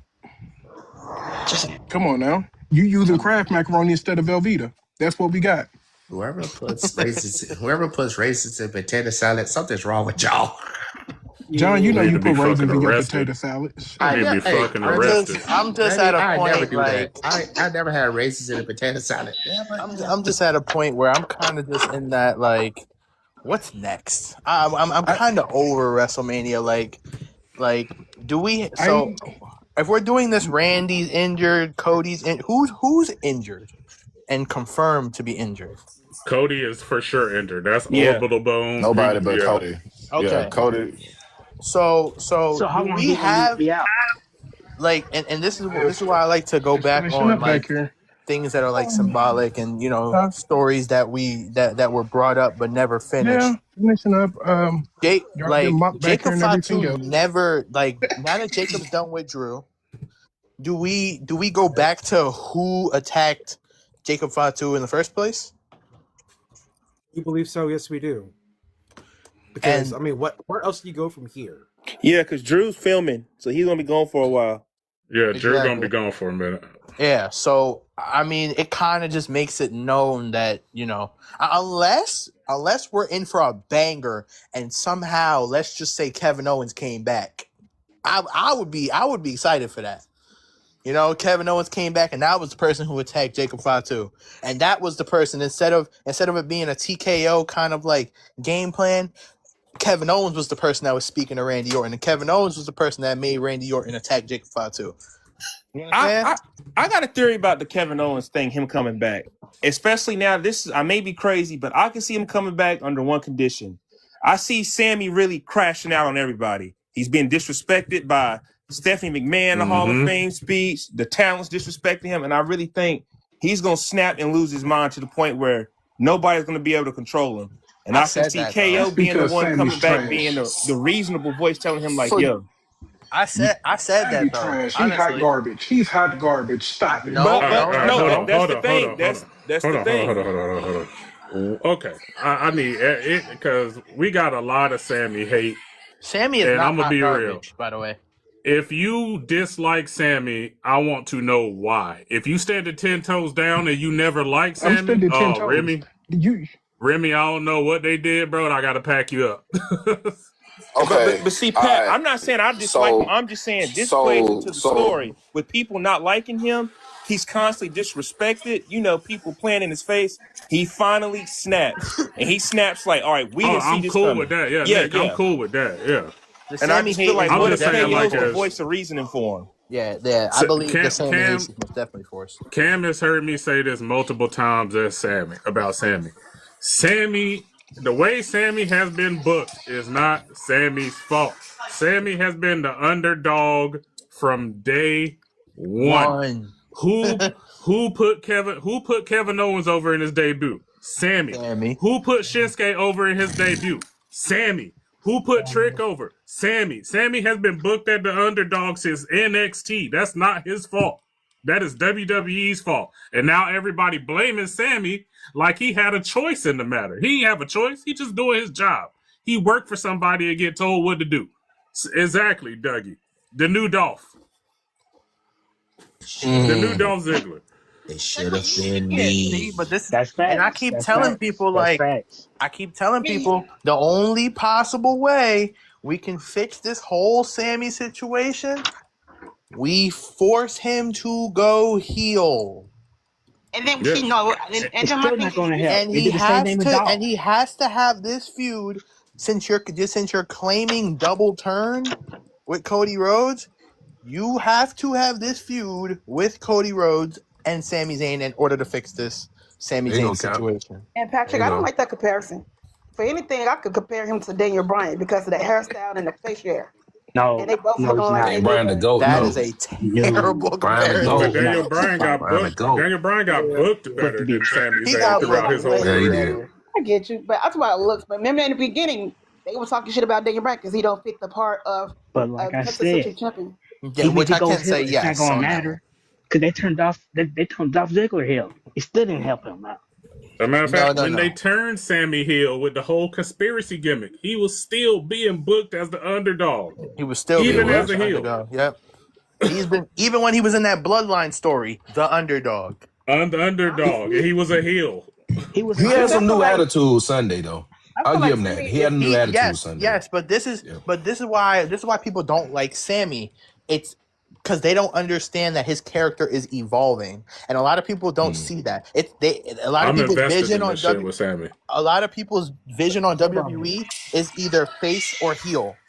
Come on now. You using Kraft macaroni instead of Velveeta. That's what we got. Whoever puts raisins in potato salad, something's wrong with y'all. John, you know Need you to be put fucking raisins in your arrested. potato salads. You need to be Hey, fucking I'm arrested. just at a I never point do that. like I never had raisins in a potato salad. Never. I'm just at a point where I'm kind of just in that like, what's next? I'm I kind of over WrestleMania. Like, do we? I So if we're doing this, Randy's injured, Cody's in. Who's injured and confirmed to be injured? Cody is for sure injured. That's Yeah. orbital bone. Nobody but Yeah. Cody. Yeah, Okay. Cody. So how do long we he gonna need to have be out? like, and this is why I like to go it's back finishing on up back like here. things that are like symbolic and Huh? stories that were brought up but never Yeah, finished. finishing up. Y'all get Like mopped back here Jacob and everything Fatu else. never like now that Jacob's done with Drew, do we go back to who attacked Jacob Fatu in the first place? You believe so? Yes, we do. Because And I mean, where else do you go from here? Yeah, because Drew's filming, so he's gonna be gone for a while. Yeah, Drew gonna be exactly. gone for a minute. Yeah, so I mean, it kind of just makes it known that unless we're in for a banger and somehow let's just say Kevin Owens came back, I would be excited for that. Kevin Owens came back and that was the person who attacked Jacob Fatu, and that was the person instead of it being a TKO kind of like game plan. Kevin Owens was the person that was speaking to Randy Orton, and Kevin Owens was the person that made Randy Orton attack Jacob Fatu. You know what I'm saying? I got a theory about the Kevin Owens thing, him coming back. Especially now, I may be crazy, but I can see him coming back under one condition. I see Sammy really crashing out on everybody. He's being disrespected by Stephanie McMahon, the Hall of Fame speech. The talent's disrespecting him, and I really think he's going to snap and lose his mind to the point where nobody's going to be able to control him. And I can see that, KO That's being the because one coming Sammy's back, trash. being the reasonable voice telling him like, So yo. I said Sammy that though. trash. He hot Honestly, garbage. He's hot garbage. Stop it. no, That's the thing. That's the thing. Hold on. Okay, I need it because we got a lot of Sammy hate. Sammy is and not I'm gonna hot be garbage, real. by the way. If you dislike Sammy, I want to know why. If you stand at 10 toes down and you never liked I'm Sammy, spending 10 toes. Remy, I don't know what they did, bro. I gotta pack you up. Okay. But see, Pat, I'm not saying I dislike him. I'm just saying this plays into the story. With people not liking him, he's constantly disrespected. People playing in his face. He finally snaps. And he snaps like, all right, we didn't see this cool coming. with that. Yeah, Nick, I'm cool with that. Yeah. And I just feel like I'm what just if saying, KO's like, the voice of reasoning for him? Yeah. I believe the Sammy hate is most definitely forced. Cam has heard me say this multiple times about Sammy. The way Sammy has been booked is not Sammy's fault. Sammy has been the underdog from day one. Who put Kevin Owens over in his debut? Sammy. Who put Shinsuke over in his debut? Sammy. Who put Trick over? Sammy. Sammy has been booked at the underdog since NXT. That's not his fault. That is WWE's fault. And now everybody blaming Sammy like he had a choice in the matter. He didn't have a choice. He just doing his job. He worked for somebody and get told what to do. Exactly, Dougie. The new Dolph. The new Dolph Ziggler. It should have been me. But this, that's facts. and I keep telling people the only possible way we can fix this whole Sammy situation, we force him to go heel. And then it's still not going to help. And he has to have this feud since you're claiming double turn with Cody Rhodes. You have to have this feud with Cody Rhodes and Sami Zayn in order to fix this Sami Zayn situation. And Patrick, I don't like that comparison. For anything, I could compare him to Daniel Bryan because of that hairstyle and the facial hair. And they both looking it's like not. they Daniel Bryan the look. GOAT. That No, is a No, terrible Bryan the comparison. But GOAT. Daniel no, Bryan got Bryan the booked. GOAT. Daniel Bryan got yeah, booked supposed to better be. than Sami He Zayn got throughout booked his whole way Yeah, he career. did. better. I get you, but that's about looks. But remember in the beginning, they were talking shit about Daniel Bryan because he don't fit the part of But a like I Texas said, Century champion. Yeah, even if which he I goes can say heel, it's not yes gonna on that one. matter because they turned Dolph Ziggler heel. It still didn't help him out. As a matter of No, fact, no, when they no. turned Sammy Hill with the whole conspiracy gimmick, he was still being booked as the underdog, He was still He being even booked as as was. a the heel. underdog. Yep. He's been even when he was in that bloodline story, the underdog. The underdog, and he was a heel. He was a He had Honestly, I some heel. feel new like attitude Sunday though. I I'll feel give like him that. Sammy He had is. a new attitude Yes, Sunday. yes, but this is Yeah. why people don't like Sammy. It's because they don't understand that his character is evolving, and a lot of people don't see that. A lot of I'm people's invested vision in on this shit with Sammy. a lot of people's vision on Hold on. WWE is either face or heel.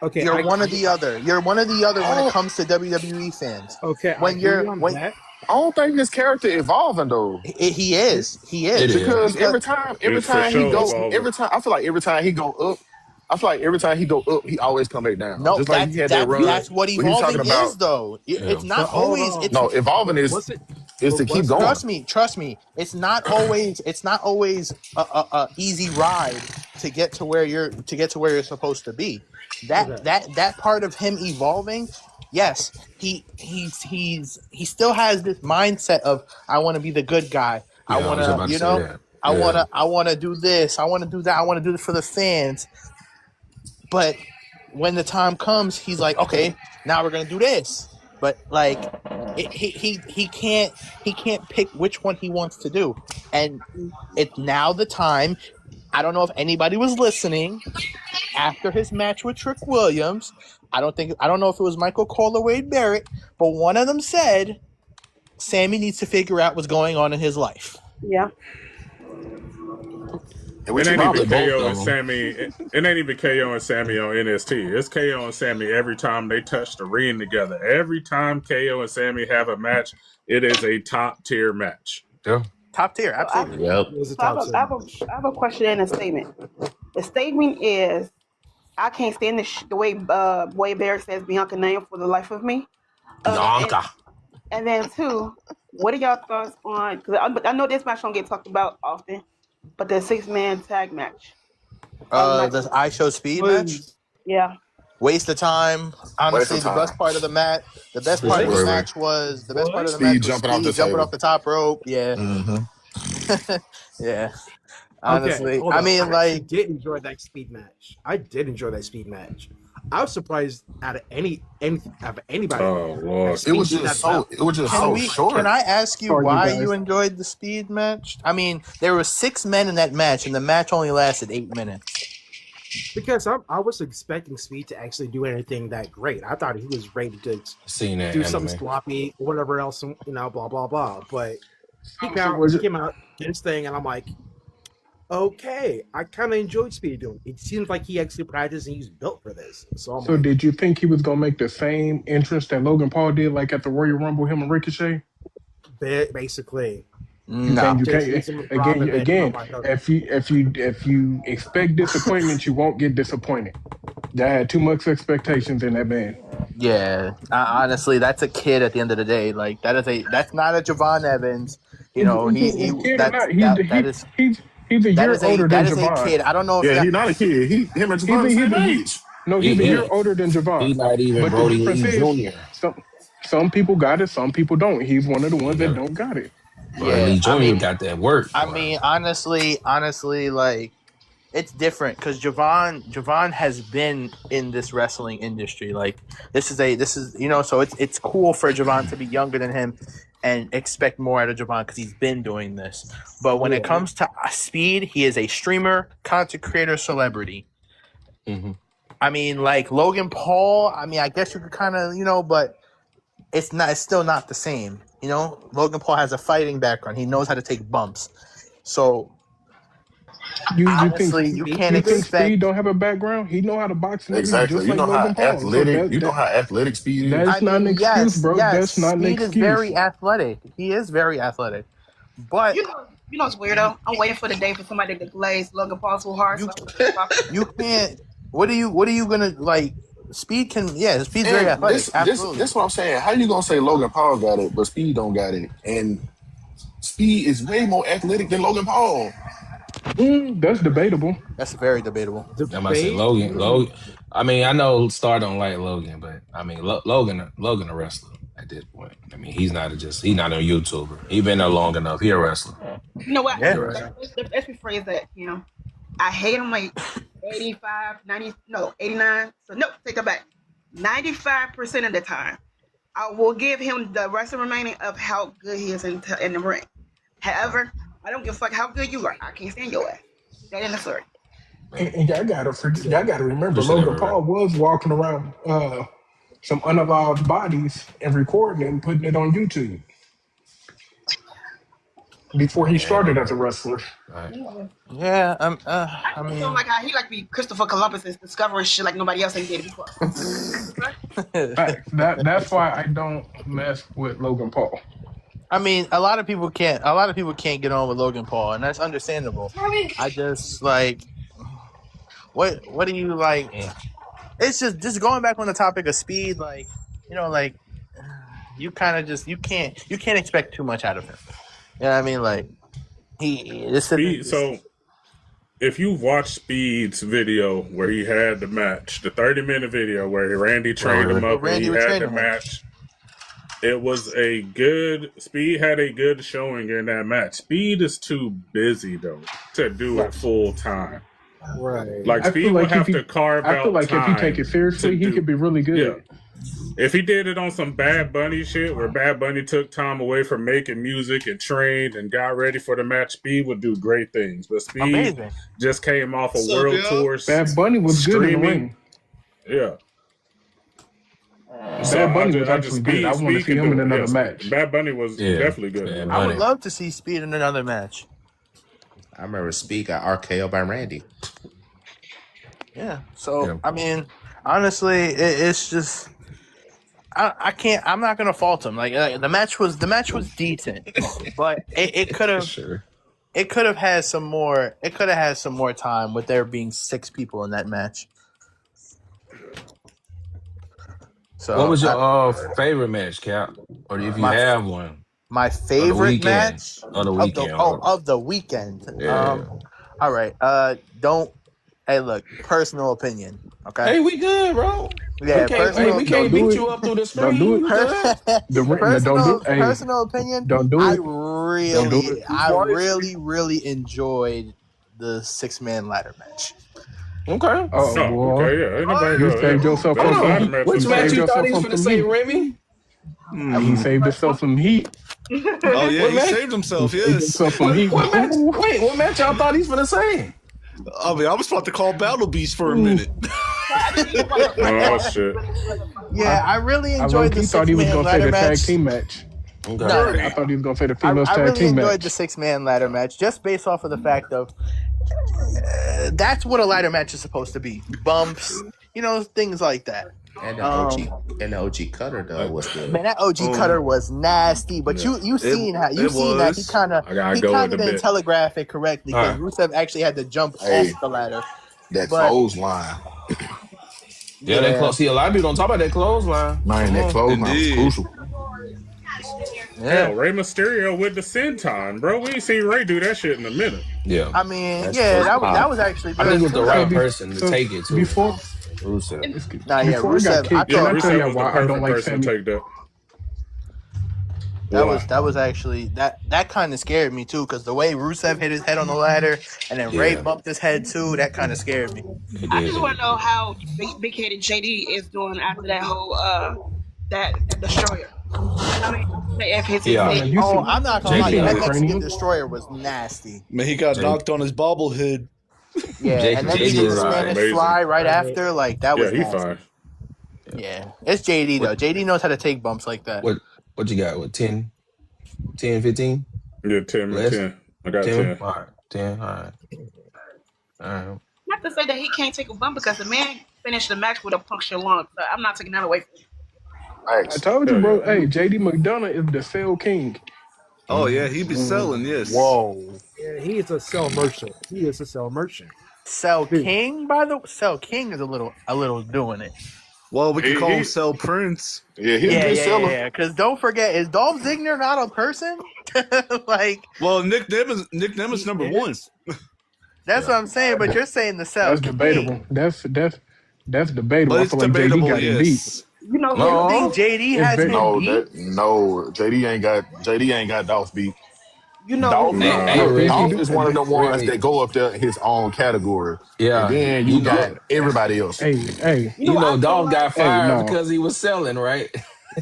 Okay, You're one or the other. You're one or the other when it comes to WWE fans. okay, I When hear you you're on when that. I don't think his character evolving though. he It, It is is. Because because every It's for time he sure go, it's evolving. I feel like every time he go up, I feel like every time he go up, he always come back down. no Just like he had that run that's what where he was talking evolving about. is though. Yeah. It's not but hold always on. it's No, evolving But was it? is But to keep was it? going. trust me. It's not always a easy ride to get to where you're supposed to be. Okay. That part of him evolving, yes, he still has this mindset of I want to be the good guy. I Yeah, I want was to, about to say that. Yeah. I want to do this. I want to do that. I want to do this for the fans. But when the time comes, he's like, okay, now we're gonna do this. But like, he can't pick which one he wants to do, and it's now the time. I don't know if anybody was listening after his match with Trick Williams. I don't know if it was Michael Cole or Wade Barrett, but one of them said Sammy needs to figure out what's going on in his life. Yeah. And It what you ain't mean? Probably even both KO of and them. Sammy. It ain't even KO and Sammy on NST. It's KO and Sammy every time they touch the ring together. Every time KO and Sammy have a match, it is a top tier match. Yeah. Top tier, So I, absolutely. Yep. It was a so I, have top a, I, have seven. a, I have a question and a statement. The statement is I can't stand the way Wade Barrett says Bianca name for the life of me. And Bianca. and then two, what are y'all thoughts on? Because I know this match don't get talked about often, but the 6-man tag match of the night. The I Show Speed match. Was Yeah. Waste of time. Waste Honestly, of time. the best part of the was Really. match was Speed jumping off the Speed jumping off table. the top rope. Yeah, Mm-hmm. yeah. okay. Honestly, Hold I on. mean, I actually like, did enjoy that speed match. I did enjoy that speed match. I was surprised out of anybody Oh that Lord. It speed was did just that well. I so was like, can short. I ask you Sorry, you why guys. you enjoyed the Speed match? I mean, there were 6 men in that match, and the match only lasted 8 minutes. because I was expecting Speed to actually do anything that great. I thought he was ready to Seen that do something anime. sloppy or whatever else, blah blah blah. But So was he it? came out, did his thing, and I'm like, okay, I kind of enjoyed Speed doing it. It seems like he actually practiced and he's built for this. So I'm So like, did you think he was gonna make the same entrance that Logan Paul did, like at the Royal Rumble, him and Ricochet? basically, No. You can't. Chase him Again, Robin, and I'm again. like, okay. If you expect disappointment, you won't get disappointed. I had too much expectations in that man. Yeah, honestly, that's a kid at the end of the day. Like that's not a Javon Evans. You know, Kid or not, he's a year older than that is a Javon. kid. I don't know if Yeah, that. he's not a kid. Him and He's Javon a, the same he's a, he, age. no, He he's a year he older than he Javon. not even But the Brody difference Lee is, Jr. some people got it, some people don't. He's one of the He ones that never. don't got it. Brody Yeah, Lee Jr. got that work, I boy. mean, honestly, like it's different because Javon has been in this wrestling industry. Like this is so it's cool for Javon to be younger than him and expect more out of Javon because he's been doing this. But when it comes to Speed, he is a streamer, content creator, celebrity. Mm-hmm. I mean, like Logan Paul. I mean, I guess you could kind of but it's not. It's still not the same. Logan Paul has a fighting background. He knows how to take bumps. So honestly, you can't you think Speed expect. don't have a background? He know how to box niggas Exactly. just You like know how Logan Paul. So athletic Speed is. that's I not an mean, excuse, bro. yes, That's not an Speed is excuse. very athletic. He is very athletic, but You know what's weirdo? I'm waiting for the day for somebody to glaze Logan Paul so hard. you So you can't. What are you gonna like? Speed Speed's very And athletic. Absolutely. this what I'm saying. How you gonna say Logan Paul got it, but Speed don't got it? And Speed is way more athletic than Logan Paul. That's debatable. That's very debatable. I might say Debate. Logan. I mean, I know Star don't like Logan, but I mean, Logan a wrestler at this point. I mean, he's not a YouTuber. He been there long enough. He a wrestler. You know what? Yeah. Let's rephrase that. I hate him like 85, 90, no, 89. So no, take that back. 95% of the time, I will give him the rest of the remaining of how good he is in the ring. However, I don't give a fuck how good you are. I can't stand your ass. That ain't the story. And y'all gotta remember, You should Logan never Paul was walking around some unalive bodies and recording it and putting it on YouTube before he started as a wrestler. Right. Yeah. I I mean, feel like how he like to be Christopher Columbus and discovering shit like nobody else ain't did it before. That's why I don't mess with Logan Paul. I mean, a lot of people can't get on with Logan Paul, and that's understandable. I just like what do you like? It's just going back on the topic of Speed, like you kind of you can't expect too much out of him. You know what I mean? Like Speed. So if you watch Speed's video where he had the match, the 30-minute video where Randy trained him up and he had the match. It was Speed had a good showing in that match. Speed is too busy though to do it full time. Right. Like Speed would have to carve out. I feel like if you take it seriously, he could be really good. Yeah. If he did it on some Bad Bunny shit, where Bad Bunny took time away from making music and trained and got ready for the match, Speed would do great things. But Speed just came off a world tour. Bad Bunny was good in the ring. Yeah. Bad Bunny was actually good. I want to see him in another match. Bad Bunny was definitely good. I would love to see Speed in another match. I remember Speed got RKO by Randy. Yeah. So I mean, honestly, it's just I can't. I'm not gonna fault him. Like the match was decent, but it could have it could have had some more. It could have had some more time with there being 6 people in that match. So, what was your favorite match, Cap? Or if you have one? My favorite match of the weekend. Of the weekend. Yeah. All right. Hey, look. Personal opinion. Okay. Hey, we good, bro. Yeah. We can't beat you up through the screen. Don't do it. Personal opinion. Don't do it. I really enjoyed the 6-man ladder match. Okay. Oh, boy. Okay, yeah. You saved yourself from which match you thought he was going to say, Remy? He saved himself some heat. Oh, yeah, he saved himself, yes. What match y'all thought he's going to say? I mean, I was about to call Battle Beast for a minute. Oh, shit. Yeah, I really enjoyed the 6-man ladder match. He thought he was going to say the tag team match. Okay. No, I thought he was going to say the females tag team match. I really enjoyed the 6-man ladder match just based off of the fact of that's what a ladder match is supposed to be. Bumps, things like that. And the OG cutter though was good. Man, that OG cutter was nasty. But you seen that he kind of didn't telegraph it correctly because Rusev actually had to jump off the ladder. That clothesline. Yeah, that close. See, a lot of people don't talk about that clothesline. Man, that clothesline was crucial. Yeah, Rey Mysterio with the senton, bro. We ain't seen Rey do that shit in a minute. Yeah, I mean, that was actually. I think it was the right person to take it to. Before Rusev. Rusev. Rusev was the perfect person to take that. That was actually that kind of scared me too because the way Rusev hit his head on the ladder and then Rey bumped his head too, that kind of scared me. I just want to know how big headed JD is doing after that whole that destroyer. I'm not gonna lie, that Mexican destroyer was nasty. Man, he got knocked on his bobblehead. Yeah, and then he did the Spanish fly right after. Like that was he fine. Yeah, it's JD though. JD knows how to take bumps like that. What you got? What 10, 15? Yeah, 10. I got 10. All right, 10. All right. Not to say that he can't take a bump because the man finished the match with a punctured lung. So I'm not taking that away from him. I told you, bro. Hey, JD McDonough is the sell king. Oh yeah, he be selling. Yes. Whoa. Yeah, he is a sell merchant. Sell King is a little doing it. Well, we can call him Cell Prince. Yeah, he's a good seller. Because don't forget, is Dolph Ziggler not a person? Like, well, Nick Nemeth number one. That's what I'm saying. But you're saying the Cell That's King. debatable. That's debatable. But I it's feel like JD debatable, got him beat. You know who? You think JD has him beat? No, JD ain't got Dolph beat. You know Dolph, who? Hey, Look, yes, he Dolph Remy. do. is one of the ones Remy. that go up there in his own category, and Yeah, then you you know, got everybody else. Hey, You know what I feel Dolph like? got fired no. because he was selling, right?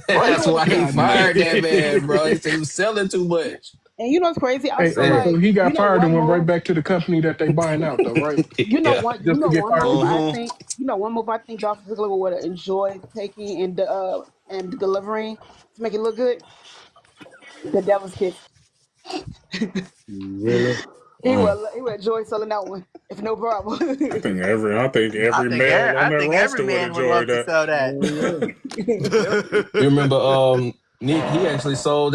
You That's know why what? he God, no. fired that man, bro. He said he was selling too much. And you know what's crazy? I Hey, feel so like he you got know fired and one went right move. back to the company that they buying out, though, right? Yeah. Just to get One fired move. again. I think one move. I think Dolph Ziggler would have enjoyed taking and delivering to make it look good. The Devil's Kiss. Really? He would enjoy selling that one if no problem. I think every male on that roster would enjoy that. sell that. You remember Nick, he actually sold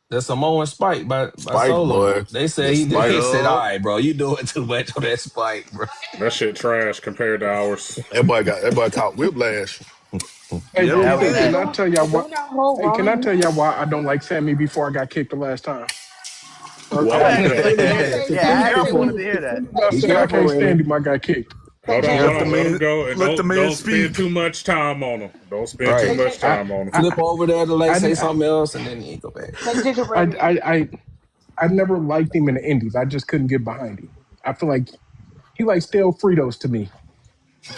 that Samoan Spike by Spike, Solo. boy, They said the he Spike. said, all right, bro, you doing too much on that Spike, bro. That shit trash compared to ours. That boy caught whiplash. Hey, Yeah, real he That was quick, did. can that. I tell y'all what? Don't that whole Hey, can I Rollins tell y'all match? why I don't like Sammy before I got kicked the last time? Why Go is ahead, that? explain it. Say Yeah, say I say also when wanted you to hear that. when you I got Be said I kicked. careful, can't stand Remy. him. I got kicked. Hold Be on, careful. let him go, and Let the man don't spend speak. too much time on him. Don't spend too Right. much Say I, time on him. I, Flip over there to like I, say I, something else and then you go back. say Ginger I, Remy. I, I I never liked him in the Indies. I just couldn't get behind him. I feel like he like stale Fritos to me.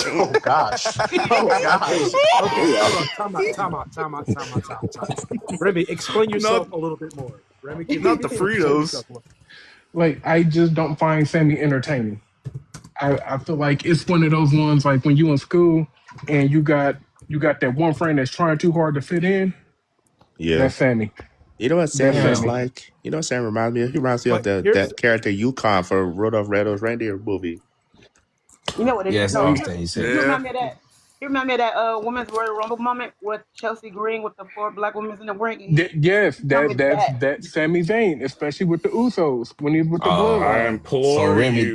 Oh gosh. Oh Hey, gosh. okay, hold on. Time out. Remy, explain Not yourself a little bit more. Remy, not the explain Fritos. yourself a little. Like I just don't find Sammy entertaining. I feel like it's one of those ones like when you in school and you got that one friend that's trying too hard to fit in. Yeah. That's Sammy. You know what Sam That's is Yeah. Sammy. like? You know what Sam reminds me of? He reminds me of But here's that character Yukon for Rudolph Red-Nosed Reindeer movie. You know what it? Yes, No, Hey, Austin, he said. you Yeah. remind me of that. You remind me of that Women's Royal Rumble moment with Chelsea Green with the 4 black women in the ring. yes, He remind me of that. that's Sami Zayn, especially with the Usos when he's with the I Bloodline. So implore Remy,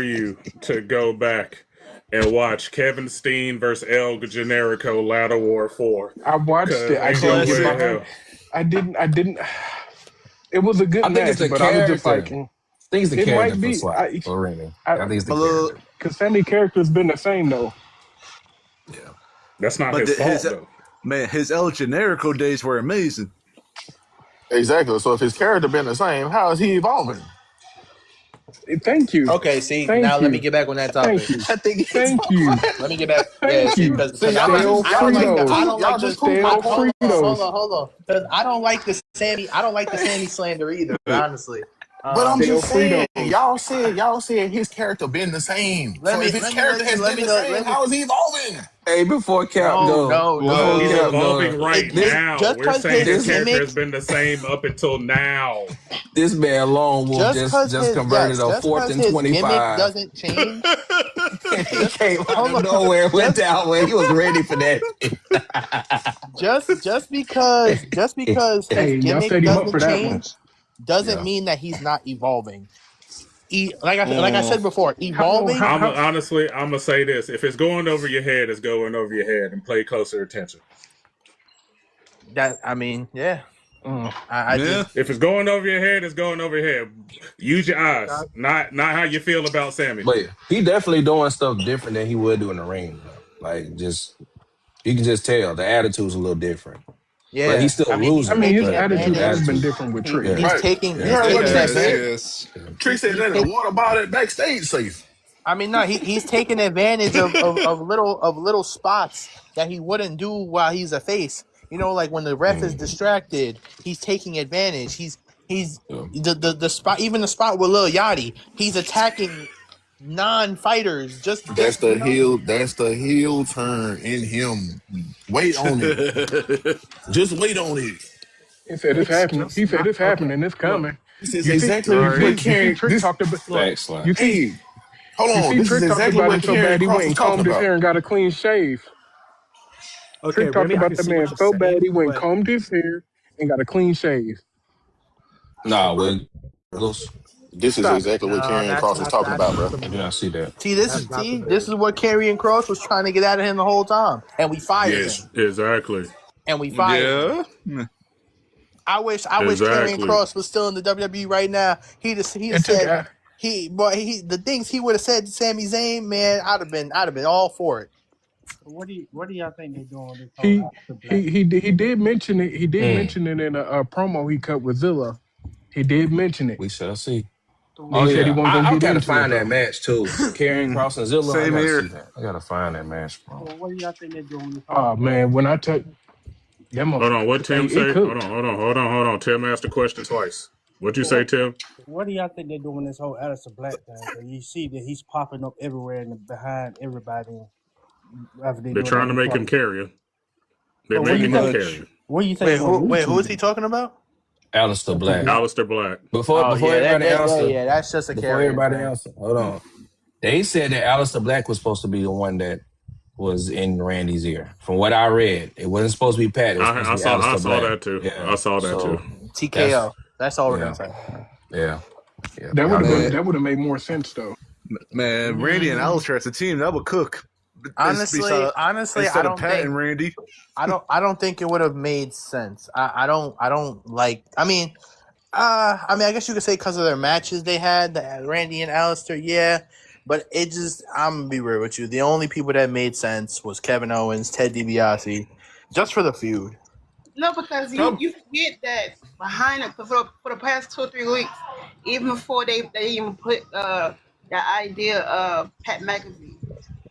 you, to go back and watch Kevin Steen versus El Generico Ladder War 4. I watched Cause it. I ain't didn't no get way Classic. in behind. hell. I didn't. It was a good I think it's match, the but I was just like, character. I think it's the it character might for be. Slot for Remy. I, I think it's the But character. Cause Sammy character's been the same though. Yeah. That's not but his his fault though. man, his El Generico days were amazing. Exactly. So if his character been the same, how is he evolving? Thank you, Okay, see, now thank let me you, get back on that thank topic. you, I think it's thank you, Let me get back. Yeah, thank see, you. because See, Stale I don't like the Fritos, y'all stale Fritos. hold on, because I don't like the Sammy slander either. Honestly, But I'm Stale just saying, Fritos. y'all said his character been the same. let So if me his let me character let you has let been me the know. same, Let me how is he evolving? hey before Cap no go. no Before He's no. Cap evolving go. right This now. Just We're because saying his his this character has gimmick, been the same up until now. this man Lone Wolf just converted a just fourth because and his gimmick 25. doesn't change. And he Just came out hold of on. nowhere and went Just down where he was ready for that. just because his Hey, y'all gimmick set him up doesn't for that one. change doesn't Yeah. mean that he's not evolving. Like I Mm. said before, How evolving. how I'm how? honestly, I'm gonna say this: if it's going over your head, it's going over your head, and pay closer attention. That I mean, yeah. Mm. I Yeah. just If it's going over your head, it's going over your head. Use your eyes, God, not how you feel about Sammy. But he definitely doing stuff different than he would do in the ring. Though. Like just you can just tell the attitude's a little different. But he's yeah. still I a mean, he's I loser. mean, his taking But attitude the has advantage. been attitude, different with Trick. yeah, You yeah, heard Taking what It Trick has, advantage. said? yes. Trick said He's that the take. water bottle backstage safe. I mean, no, he's taking advantage of little spots that he wouldn't do while he's a face. You know, like when the ref is mm, distracted, he's taking advantage. He's yeah. the spot, even the spot with Lil Yachty. He's attacking non-fighters. That's You the know, heel. That's the heel turn in him. Wait on it. Just wait on it. He said it's it's happening. just He said not it's okay. happening. It's Look, coming. This is You see, exactly Right. what you see Karen. Trick This talked about. look. You see, hey, hold you on. see This is Trick talked exactly about what him so Karen bad he Cross went was and talking combed his about. hair and got a clean shave. Okay, Trick talked Remy, I about can the see what man you're so saying, bad he went and but combed his hair and got a clean shave. Nah, when goes. This is Stop it. exactly what No, Karrion that's Cross was not. talking That's about, not bro. the I did not move. see that. That's not the This move. is what Karrion Cross was trying to get out of him the whole time, and we fired Yes. him. Exactly. Yeah. I wish Karrion Exactly. Cross was still in the WWE right now. He It took said the things he would have said to Sami Zayn, man, I'd have been all for it. What do y'all think they're doing with this whole he Aleister Black? he did mention it. He did Mm. mention it in a promo he cut with Zilla. He did mention it. We shall see. So He Oh what, said he yeah, wasn't gonna I get gotta into it find that though. match too. Karrion Cross and Zilla. I Same gotta here. see that. I gotta find that match, so bro. what do y'all think they're doing with this whole Oh Black? man, when I took them, Hold on. What Tim it say? Hold cooked. on. Tim asked the question twice. What'd you say, Tim? What do y'all think they're doing with this whole Aleister Black thing? 'Cause you see that he's popping up everywhere and behind everybody after they They're doing all trying to these make him talk. carrier. They're So what do Pretty you making him think? carrier. What do you think? Who is he talking about? Alistair Black. Alistair Black. Before Oh yeah, everybody answer, that's just a before Karrion everybody thing. answer, hold on. They said that Alistair Black was supposed to be the one that was in Randy's ear. From what I read, it wasn't supposed to be Pat. It was supposed I to be saw Alistair Black. that too. Yeah. I saw that too. So TKO. That's all we're yeah, gonna say. yeah. That would Y'all have go been Man, ahead. that would have made more sense though. man, Randy and Alistair as a team, that would cook. Honestly, Instead of Pat and Randy. I don't think it would have made sense. I don't like. I mean, I guess you could say because of their matches they had, Randy and Alistair, yeah. But it just, I'm gonna be real with you. The only people that made sense was Kevin Owens, Ted DiBiase, just for the feud. No, because you forget that behind it for the past 2 or 3 weeks, even before they even put the idea of Pat McAfee,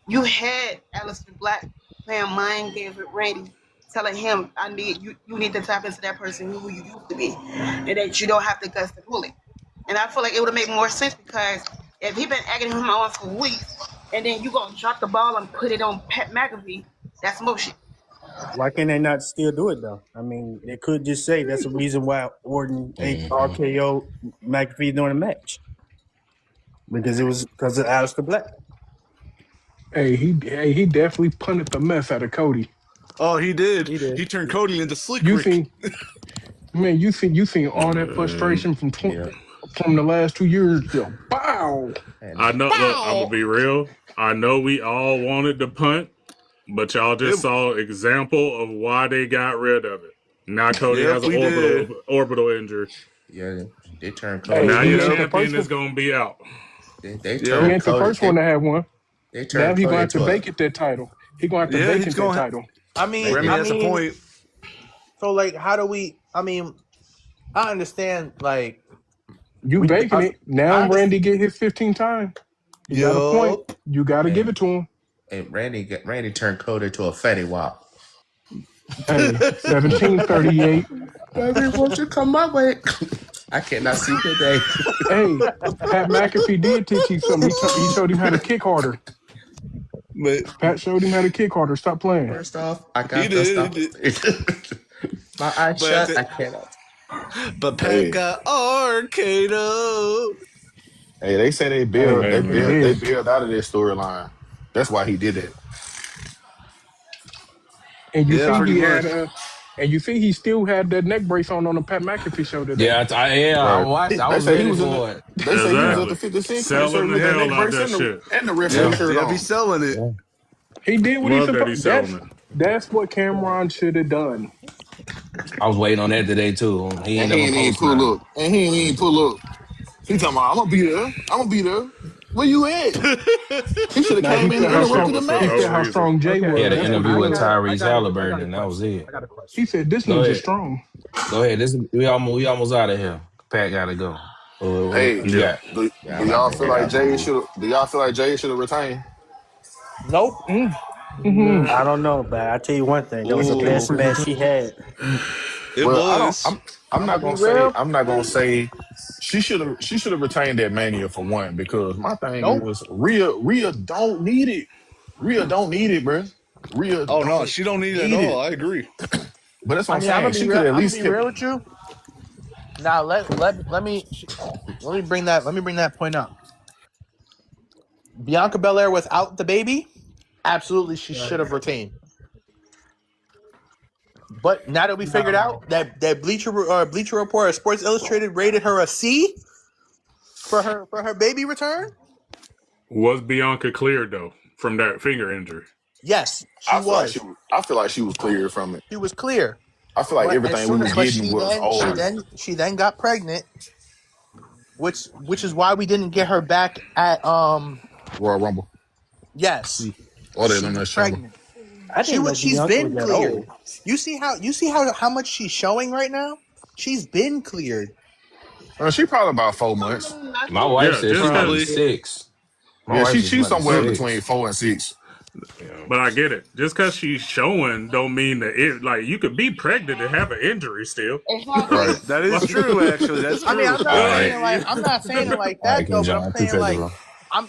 you had Aleister Black playing mind games with Randy, telling him, "I need you. You need to tap into that person who you used to be, and that you don't have to guts to pull it." And I feel like it would have made more sense because if he been egging him on for weeks, and then you gonna drop the ball and put it on Pat McAfee, that's motion. Why can they not still do it though? I mean, they could just say that's the reason why Orton RKO McAfee during the match because it was because of Aleister Black. Hey, he definitely punted the mess out of Cody. Oh, he did. He did. He turned Cody into Slick You Rick. seen, man, you seen all that frustration from the last 2 years. Yo, bow. I know. Look, I'm gonna be real. I know we all wanted to punt, but y'all just saw example of why they got rid of it. Now Cody has we an did. orbital injury. Yeah, they turned Hey, Cody. Now he your ain't the champion first is one. gonna be out. They He turned ain't the Cody. first one to have one. They Now turned he Cody gonna have to into a. vacate that title. He gonna have to Yeah, vacate he's that going. title. I mean, Remy has a point. So like, how do we? I mean, I understand. Like, You vacant it. Now Randy get his 15 time. He got a point. Yup. You got to give it to him. And Randy turned Cody into a Fetty Wap. Hey, 1738. Baby, won't you come my way? I cannot see the day. Hey, Pat McAfee did teach you something. He showed him how to kick harder. But Pat showed him how to kick harder. Stop playing. First off, I got he to did. stop. My eyes shut. I cannot. But Pat Hey. got RKO. Hey, they say they Hey, build he did. out of their storyline. That's why he did it. And you Yeah, see pretty he much. had and you see he still had that neck brace on the Pat McAfee show today. Yeah, I Right. watched. I They was say he ready was in for the. it. They say he was at Exactly. the 50 Cent concert Selling the with the neck hell out brace that shit. and the wrestling shirt Yeah, on. be selling it. Yeah. He did what he Love that he's supposed. selling it. That's what Cameron should have done. I was waiting on that today too. He ain't And he never ain't even post pull nothing. up. He talking about, I'm gonna be there. I'm gonna be there. Where you at? He should have Now came he in said and how That shit interrupted strong the was for he no said match. how reason. strong Jay Okay, He had was. an That's what interview he with said. Tyrese Halliburton, and that was it. I got a question. He said this Go ninja ahead. strong. Go ahead. We almost out of here. Pat gotta go. What Hey, you Yeah. got? Do, Yeah, do I'm about y'all to feel head like out the Jay door. should? Do y'all feel like Jay should have retained? Nope. Mm-hmm. I don't know, but I tell you one thing: that was the best match she had. It Well, was. I'm I'm not gonna be gonna say. real. I'm not gonna say. She should have retained that mania for one because my thing Nope. is Rhea don't need it. Rhea don't need it, bro. Rhea Oh no, don't she don't need it at need all. it. I agree. But that's what I I'm mean, I'm saying. gonna be She real. could at I'm gonna least be kept. real with you. Now let me bring that point up. Bianca Belair without the baby, absolutely she should have retained. But now that we figured out that Bleacher Report or Sports Illustrated rated her a C, for her baby return? Was Bianca cleared though from that finger injury? Yes, she I feel like was. I feel like she was cleared from it. She was clear. I feel like But as everything we soon was but getting was old. she then got pregnant, which is why we didn't get her back at Royal Rumble. yes. Or the She was Elimination Chamber. pregnant. I didn't know She's Bianca was been that cleared. old. You see how much she's showing right now? She's been cleared. She probably about 4 months. My wife Yeah, said just she might because. be Probably. 6. My Yeah, wife said she she's might be somewhere Look, between 6. 4 and 6. Yeah. but I get it. Just because she's showing, don't mean that it. Like you could be pregnant and have an injury still. Exactly. Right. That is true, actually. That's I mean, true. I'm not All saying right. it like All right, that though, King but I'm John. saying Appreciate it, like bro.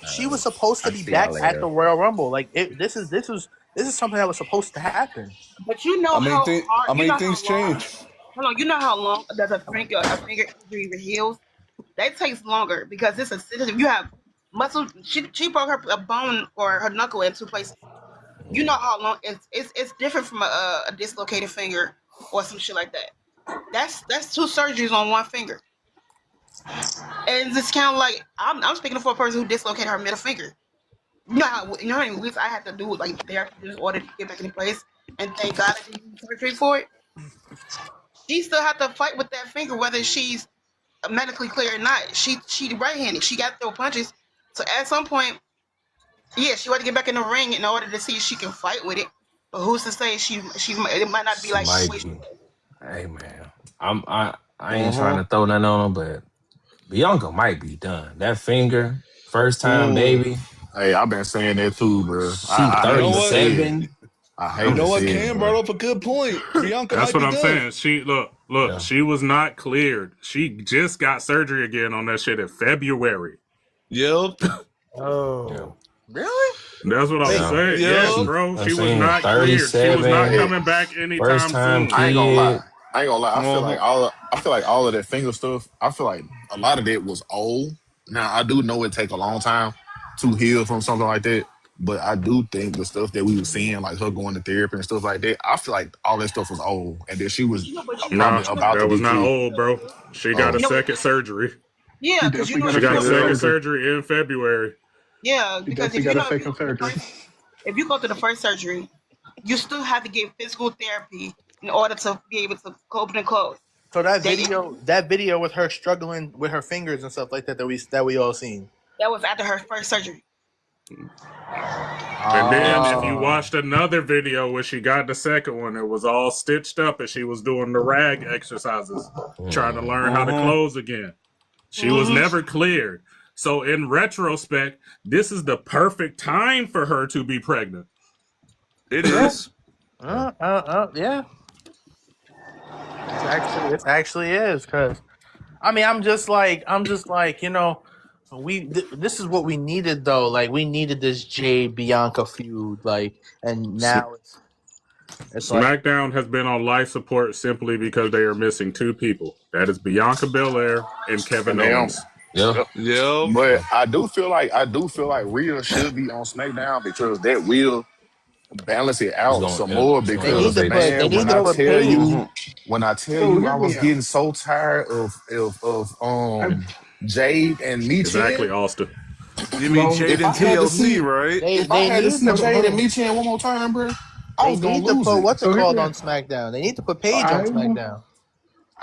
she was supposed to I be see y'all back at later. the Royal Rumble. Like this is something that was supposed to happen. But you know how hard, you know how Things long. change. Hold on, you know how long does a finger injury heals? That takes longer because it's a sensitive. You have muscle. She broke a bone or her knuckle in 2 places. You know how long it's different from a dislocated finger or some shit like that. That's 2 surgeries on 1 finger, and it's kind of like I'm speaking for a person who dislocated her middle finger. You know how many weeks I had to do like therapy in order to get back in place, and thank God I didn't do surgery for it. She still had to fight with that finger whether she's medically clear or not. She right-handed. She got to throw punches. So at some point, yeah, she had to get back in the ring in order to see if she can fight with it. But who's to say she it might not be She like the might way she be. was. Hey man. I ain't trying to throw nothing on her, but Bianca might be done. That finger, first time Mm. baby. Hey, I've been saying that too, bro. She I You know hate to what? say it. 37. I You hate know to what? say it, Cam bro. brought up a good point. Bianca That's might what be I'm done. saying. She look. Yeah. She was not cleared. She just got surgery again on that shit in February. Yep. Yeah. Oh, really? That's what I'm Wait, Yeah. saying. Yes, Yep. She bro. I'm She was saying not cleared. She was not 37, Hey, coming back first anytime time soon. I ain't gonna lie. kid. I ain't gonna lie. Uh-huh. I feel like all of that finger stuff. I feel like a lot of that was old. Now I do know it take a long time to heal from something like that, but I do think the stuff that we were seeing, like her going to therapy and stuff like that, I feel like all that stuff was old, and that she was Nah, probably about to that was be not clear. old, bro. She got a Oh, You know what? second surgery. Yeah, She because definitely got She a got a second second yeah. surgery. surgery in February. yeah, She because definitely if you got a know if you second go to the surgery. first if you go to the first surgery, you still have to get physical therapy in order to be able to open and close. So They that video with her struggling with her fingers and stuff like that that we all seen. that was after her first surgery. And then if you Oh. watched another video where she got the second one, it was all stitched up and she was doing the rag exercises, trying to learn how to Uh-huh. close again. She was Mm-hmm. never cleared. So in retrospect, this is the perfect time for her to be pregnant. It Yeah. is. Yeah. It actually is because I mean I'm just like this is what we needed though. Like we needed this Jade Bianca feud. Like and now it's like SmackDown has been on life support simply because they are missing 2 people. That is Bianca Belair and And Kevin damn. Owens. Yeah. Yep. Yep. But I do feel like Rhea should be on SmackDown because that will balance it out some more. It's gonna Because elevate it. man, they need to put Paige. Uh-huh. when I tell So you I hear was me out. getting so tired I of Jade and Exactly, Michin. Austin. You mean well, If I Jaden had to TLC, see right? if I They had to need see to Jade hold and on. Michin one more time, bro, I they was gonna need to lose put it. what's it So hear called me on out. SmackDown. They need to put Paige on I SmackDown.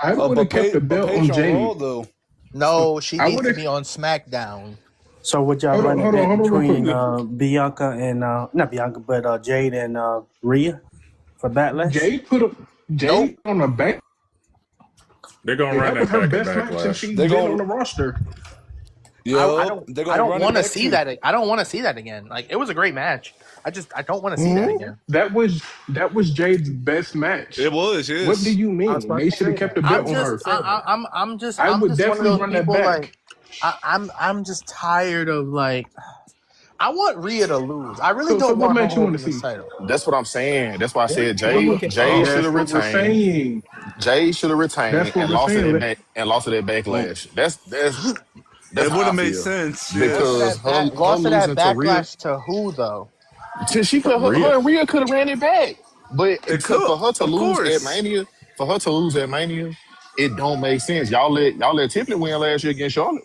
I would have kept the But belt on Paige on Raw Jade. though. No, she I needs would to have be on SmackDown. So would y'all run it back hold on real between quick. Bianca and not Bianca, but Jade and Rhea for Backlash? Jade put up Nope. Jade on a back. They're gonna run That was that her back in best match since Backlash. she's They're been on gonna the roster. Yep. They're I gonna don't run it want to back see too. that. I don't want to see that again. Like it was a great match. I don't want to see that again. That was Jade's best match. It was, What do yes. you I was mean? about They to should have say kept that. the I belt was on about her. to say that. I I'm would just one of definitely those run that people like back. I'm just tired of like I want Rhea to lose. I really So don't what want her match you want to holding this see? title. That's what I'm saying. That's why I said Well, look at Jade should That's have what we're retained. saying. Jade should have retained That's what and we're lost it saying. and lost it at Um, backlash. That's it would how I have made feel. sense, Lost it yes. Because at her lost it at losing to Rhea, backlash to who though? she could Rhea. her and Rhea could have ran it back. But It could, for her to of lose at course. Mania, it don't make sense. Y'all let Tiffany win last year against Charlotte.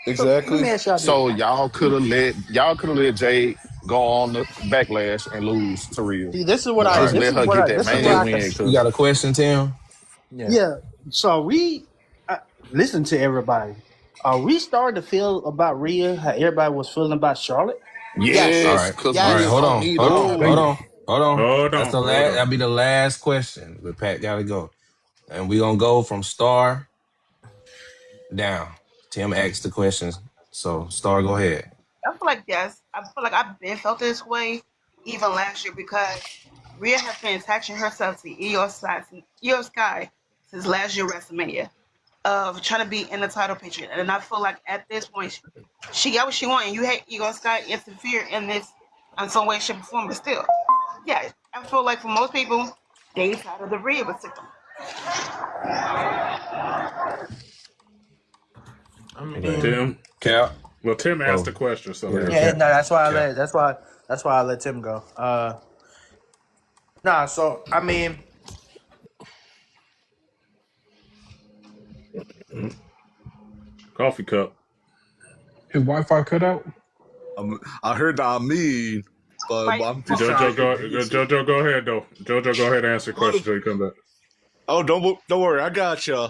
Exactly. Let me ask y'all So this. y'all could have let Jade go on the backlash and lose to Rhea. See, this is what But I just Right. this let is her what get I that this is where main I Tim, can win you because got a question, Tim? Yeah. yeah. So listen to everybody. Are we starting to feel about Rhea how everybody was feeling about Charlotte? All yes, right. because All right. Rhea Yes. Hold don't on. need to Hold on. go. Hold Thank you. on. Hold on. Hold That's the on. last. Hold That'll on. be the last question. But Pat gotta go, and we gonna go from Star down. Tim asked the questions, so Star, go ahead. I feel like yes. I feel like I've been felt this way even last year because Rhea has been attaching herself to Io Sky since last year WrestleMania of trying to be in the title picture. And I feel like at this point she got what she wanted. You hate Io Sky interfere in this in some way, shape, or form, but still. Yeah, I feel like for most people, they tired of the Rhea system. I Okay. mean, Tim. Cap. Well, Tim asked Oh, the question, so yeah, yeah. yeah. Cap. No, that's why I Cap. let. That's why I let Tim go. Nah. So I mean, Coffee cup. His Wi-Fi cut out. I heard I mean, but Like, I'm just trying to Jojo, get decent. Jojo, go ahead though. Jojo, go ahead and answer the question until you come back. Oh, don't worry, I got you.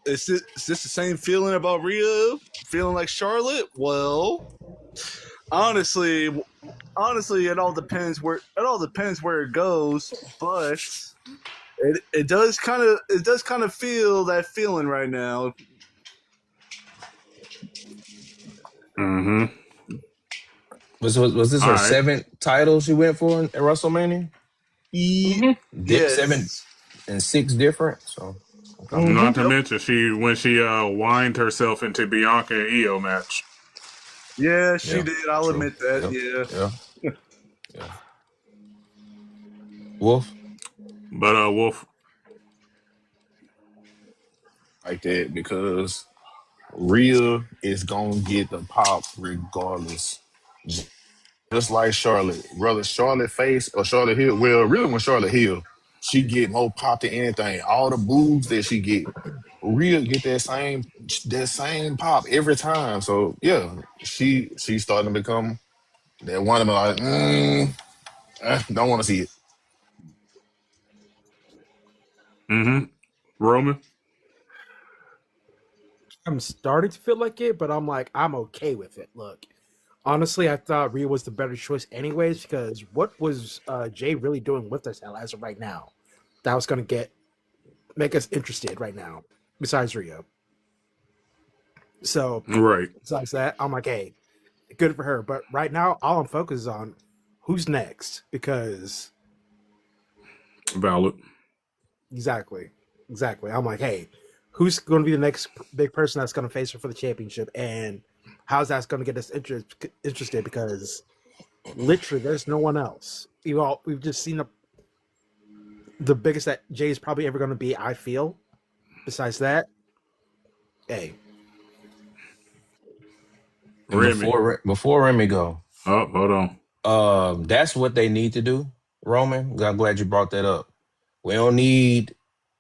Is this the same feeling about Rhea? Feeling like Charlotte? Well, honestly, it all depends where it goes, but it does kind of feel that feeling right now. Mm-hmm. Was this All her right. seventh title she went for at WrestleMania? E- Seven yes. and six different. So okay. Not to Yep. mention when she whined herself into Bianca and Io match. Yeah, she Yeah. did. I'll True. admit that. Yeah. Yeah. Yeah. Yeah. Wolf. But Wolf, Like that because Rhea is gonna get the pop regardless. Just like Charlotte, whether Charlotte face or Charlotte Hill. Well, really, when Charlotte Hill, she get more pop than anything. All the boobs that she get, Rhea get that same pop every time. So yeah, she's starting to become that one of them. Like, don't want to see it. mm-hmm. Roman. I'm starting to feel like it, but I'm like, I'm okay with it. Look, honestly, I thought Rhea was the better choice, anyways, because what was Jay really doing with us as of right now? That was going to make us interested right now, besides Rhea. So, Right. besides that, I'm like, hey, good for her. But right now, all I'm focused on who's next because Valid. exactly. I'm like, hey, who's going to be the next big person that's going to face her for the championship, and how's that going to get us interested? Because literally, there's no one else. We've just seen the biggest that Jay is probably ever going to be. I feel. Besides that, hey, And Remy. before Remy go, Oh, hold on. that's what they need to do. Roman, I'm glad you brought that up. We don't need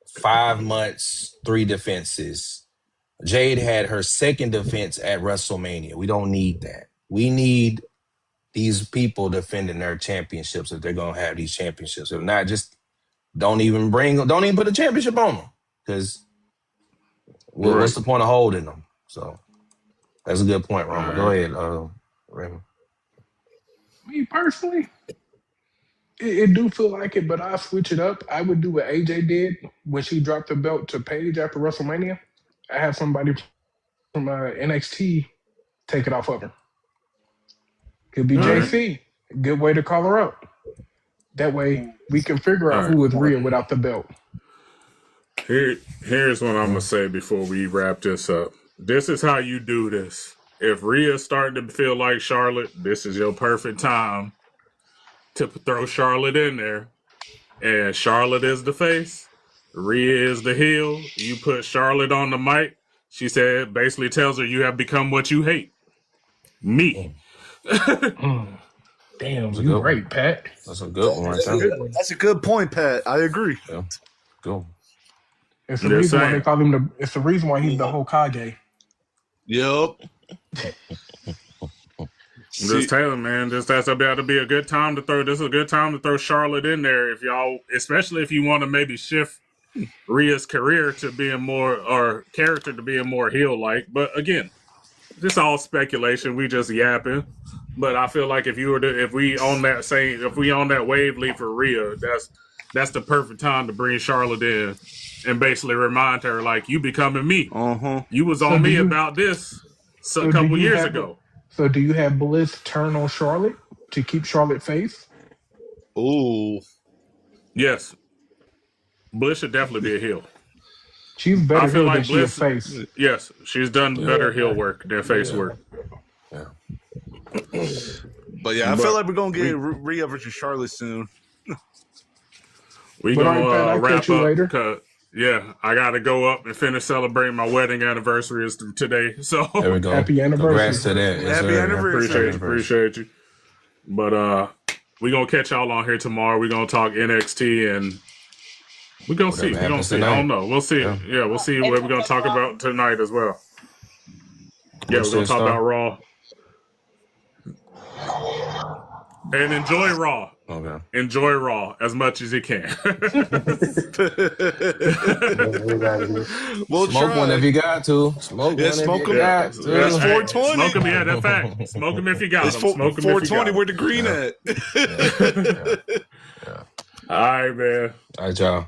5 months, 3 defenses. Jade had her second defense at WrestleMania. We don't need that. We need these people defending their championships if they're gonna have these championships. If not, just don't even put a championship on them. Because what's Right. the point of holding them? So that's a good point, All Roman. Go right. ahead, Raymond. Me personally, it do feel like it, but I'll switch it up. I would do what AJ did when she dropped the belt to Paige after WrestleMania. I have somebody from NXT take it off of her. Could be All right. JC. Good way to call her out. That way we can figure All out right. who is Rhea without the belt. Here's what I'm gonna say before we wrap this up. This is how you do this. If Rhea's starting to feel like Charlotte, this is your perfect time to throw Charlotte in there. And Charlotte is the face. Rhea is the heel. You put Charlotte on the mic. She said, basically tells her you have become what you hate. Me. Mm. Damn, That's a you good one. right, Pat. That's a good one right there. That's a good point, Pat. I agree. Yeah, good. It's the Just reason why they saying. call him it's the reason why he's the Hokage. Yep. Just Taylor, man. Just that's about to be a good time to throw. This is a good time to throw Charlotte in there if y'all, especially if you want to maybe shift Rhea's career to being more or character to being more heel like. But again, this all speculation. We just yapping. But I feel like if we on that wave lead for Rhea, that's the perfect time to bring Charlotte in and basically remind her like you becoming me. You was on me about this a couple years ago. So do you have Bliss turn on Charlotte to keep Charlotte face? Ooh. Yes. Bliss should definitely be a heel. She's better heel than she is face. Yes, she's done better heel work than face work. Yeah. But yeah, I feel like we're gonna get Rhea versus Charlotte soon. We gonna wrap up because I gotta go up and finish celebrating my wedding anniversary today. So there we go. Happy anniversary. Congrats to that. Yes, Happy anniversary. Appreciate you. But we gonna catch y'all on here tomorrow. We gonna talk NXT and we gonna see. We gonna see. I don't know. We'll see. Yeah, we'll see what we're gonna talk about tonight as well. Yeah, we're gonna talk about Raw. And enjoy Raw. Okay. Enjoy Raw as much as you can. We'll smoke try. one if you got to. Smoke one smoke if you them. got to. That's 420. Smoke them, yeah, that's fact. Smoke them if you got them. Smoke them 420, where the green at? All right, man. All right, y'all.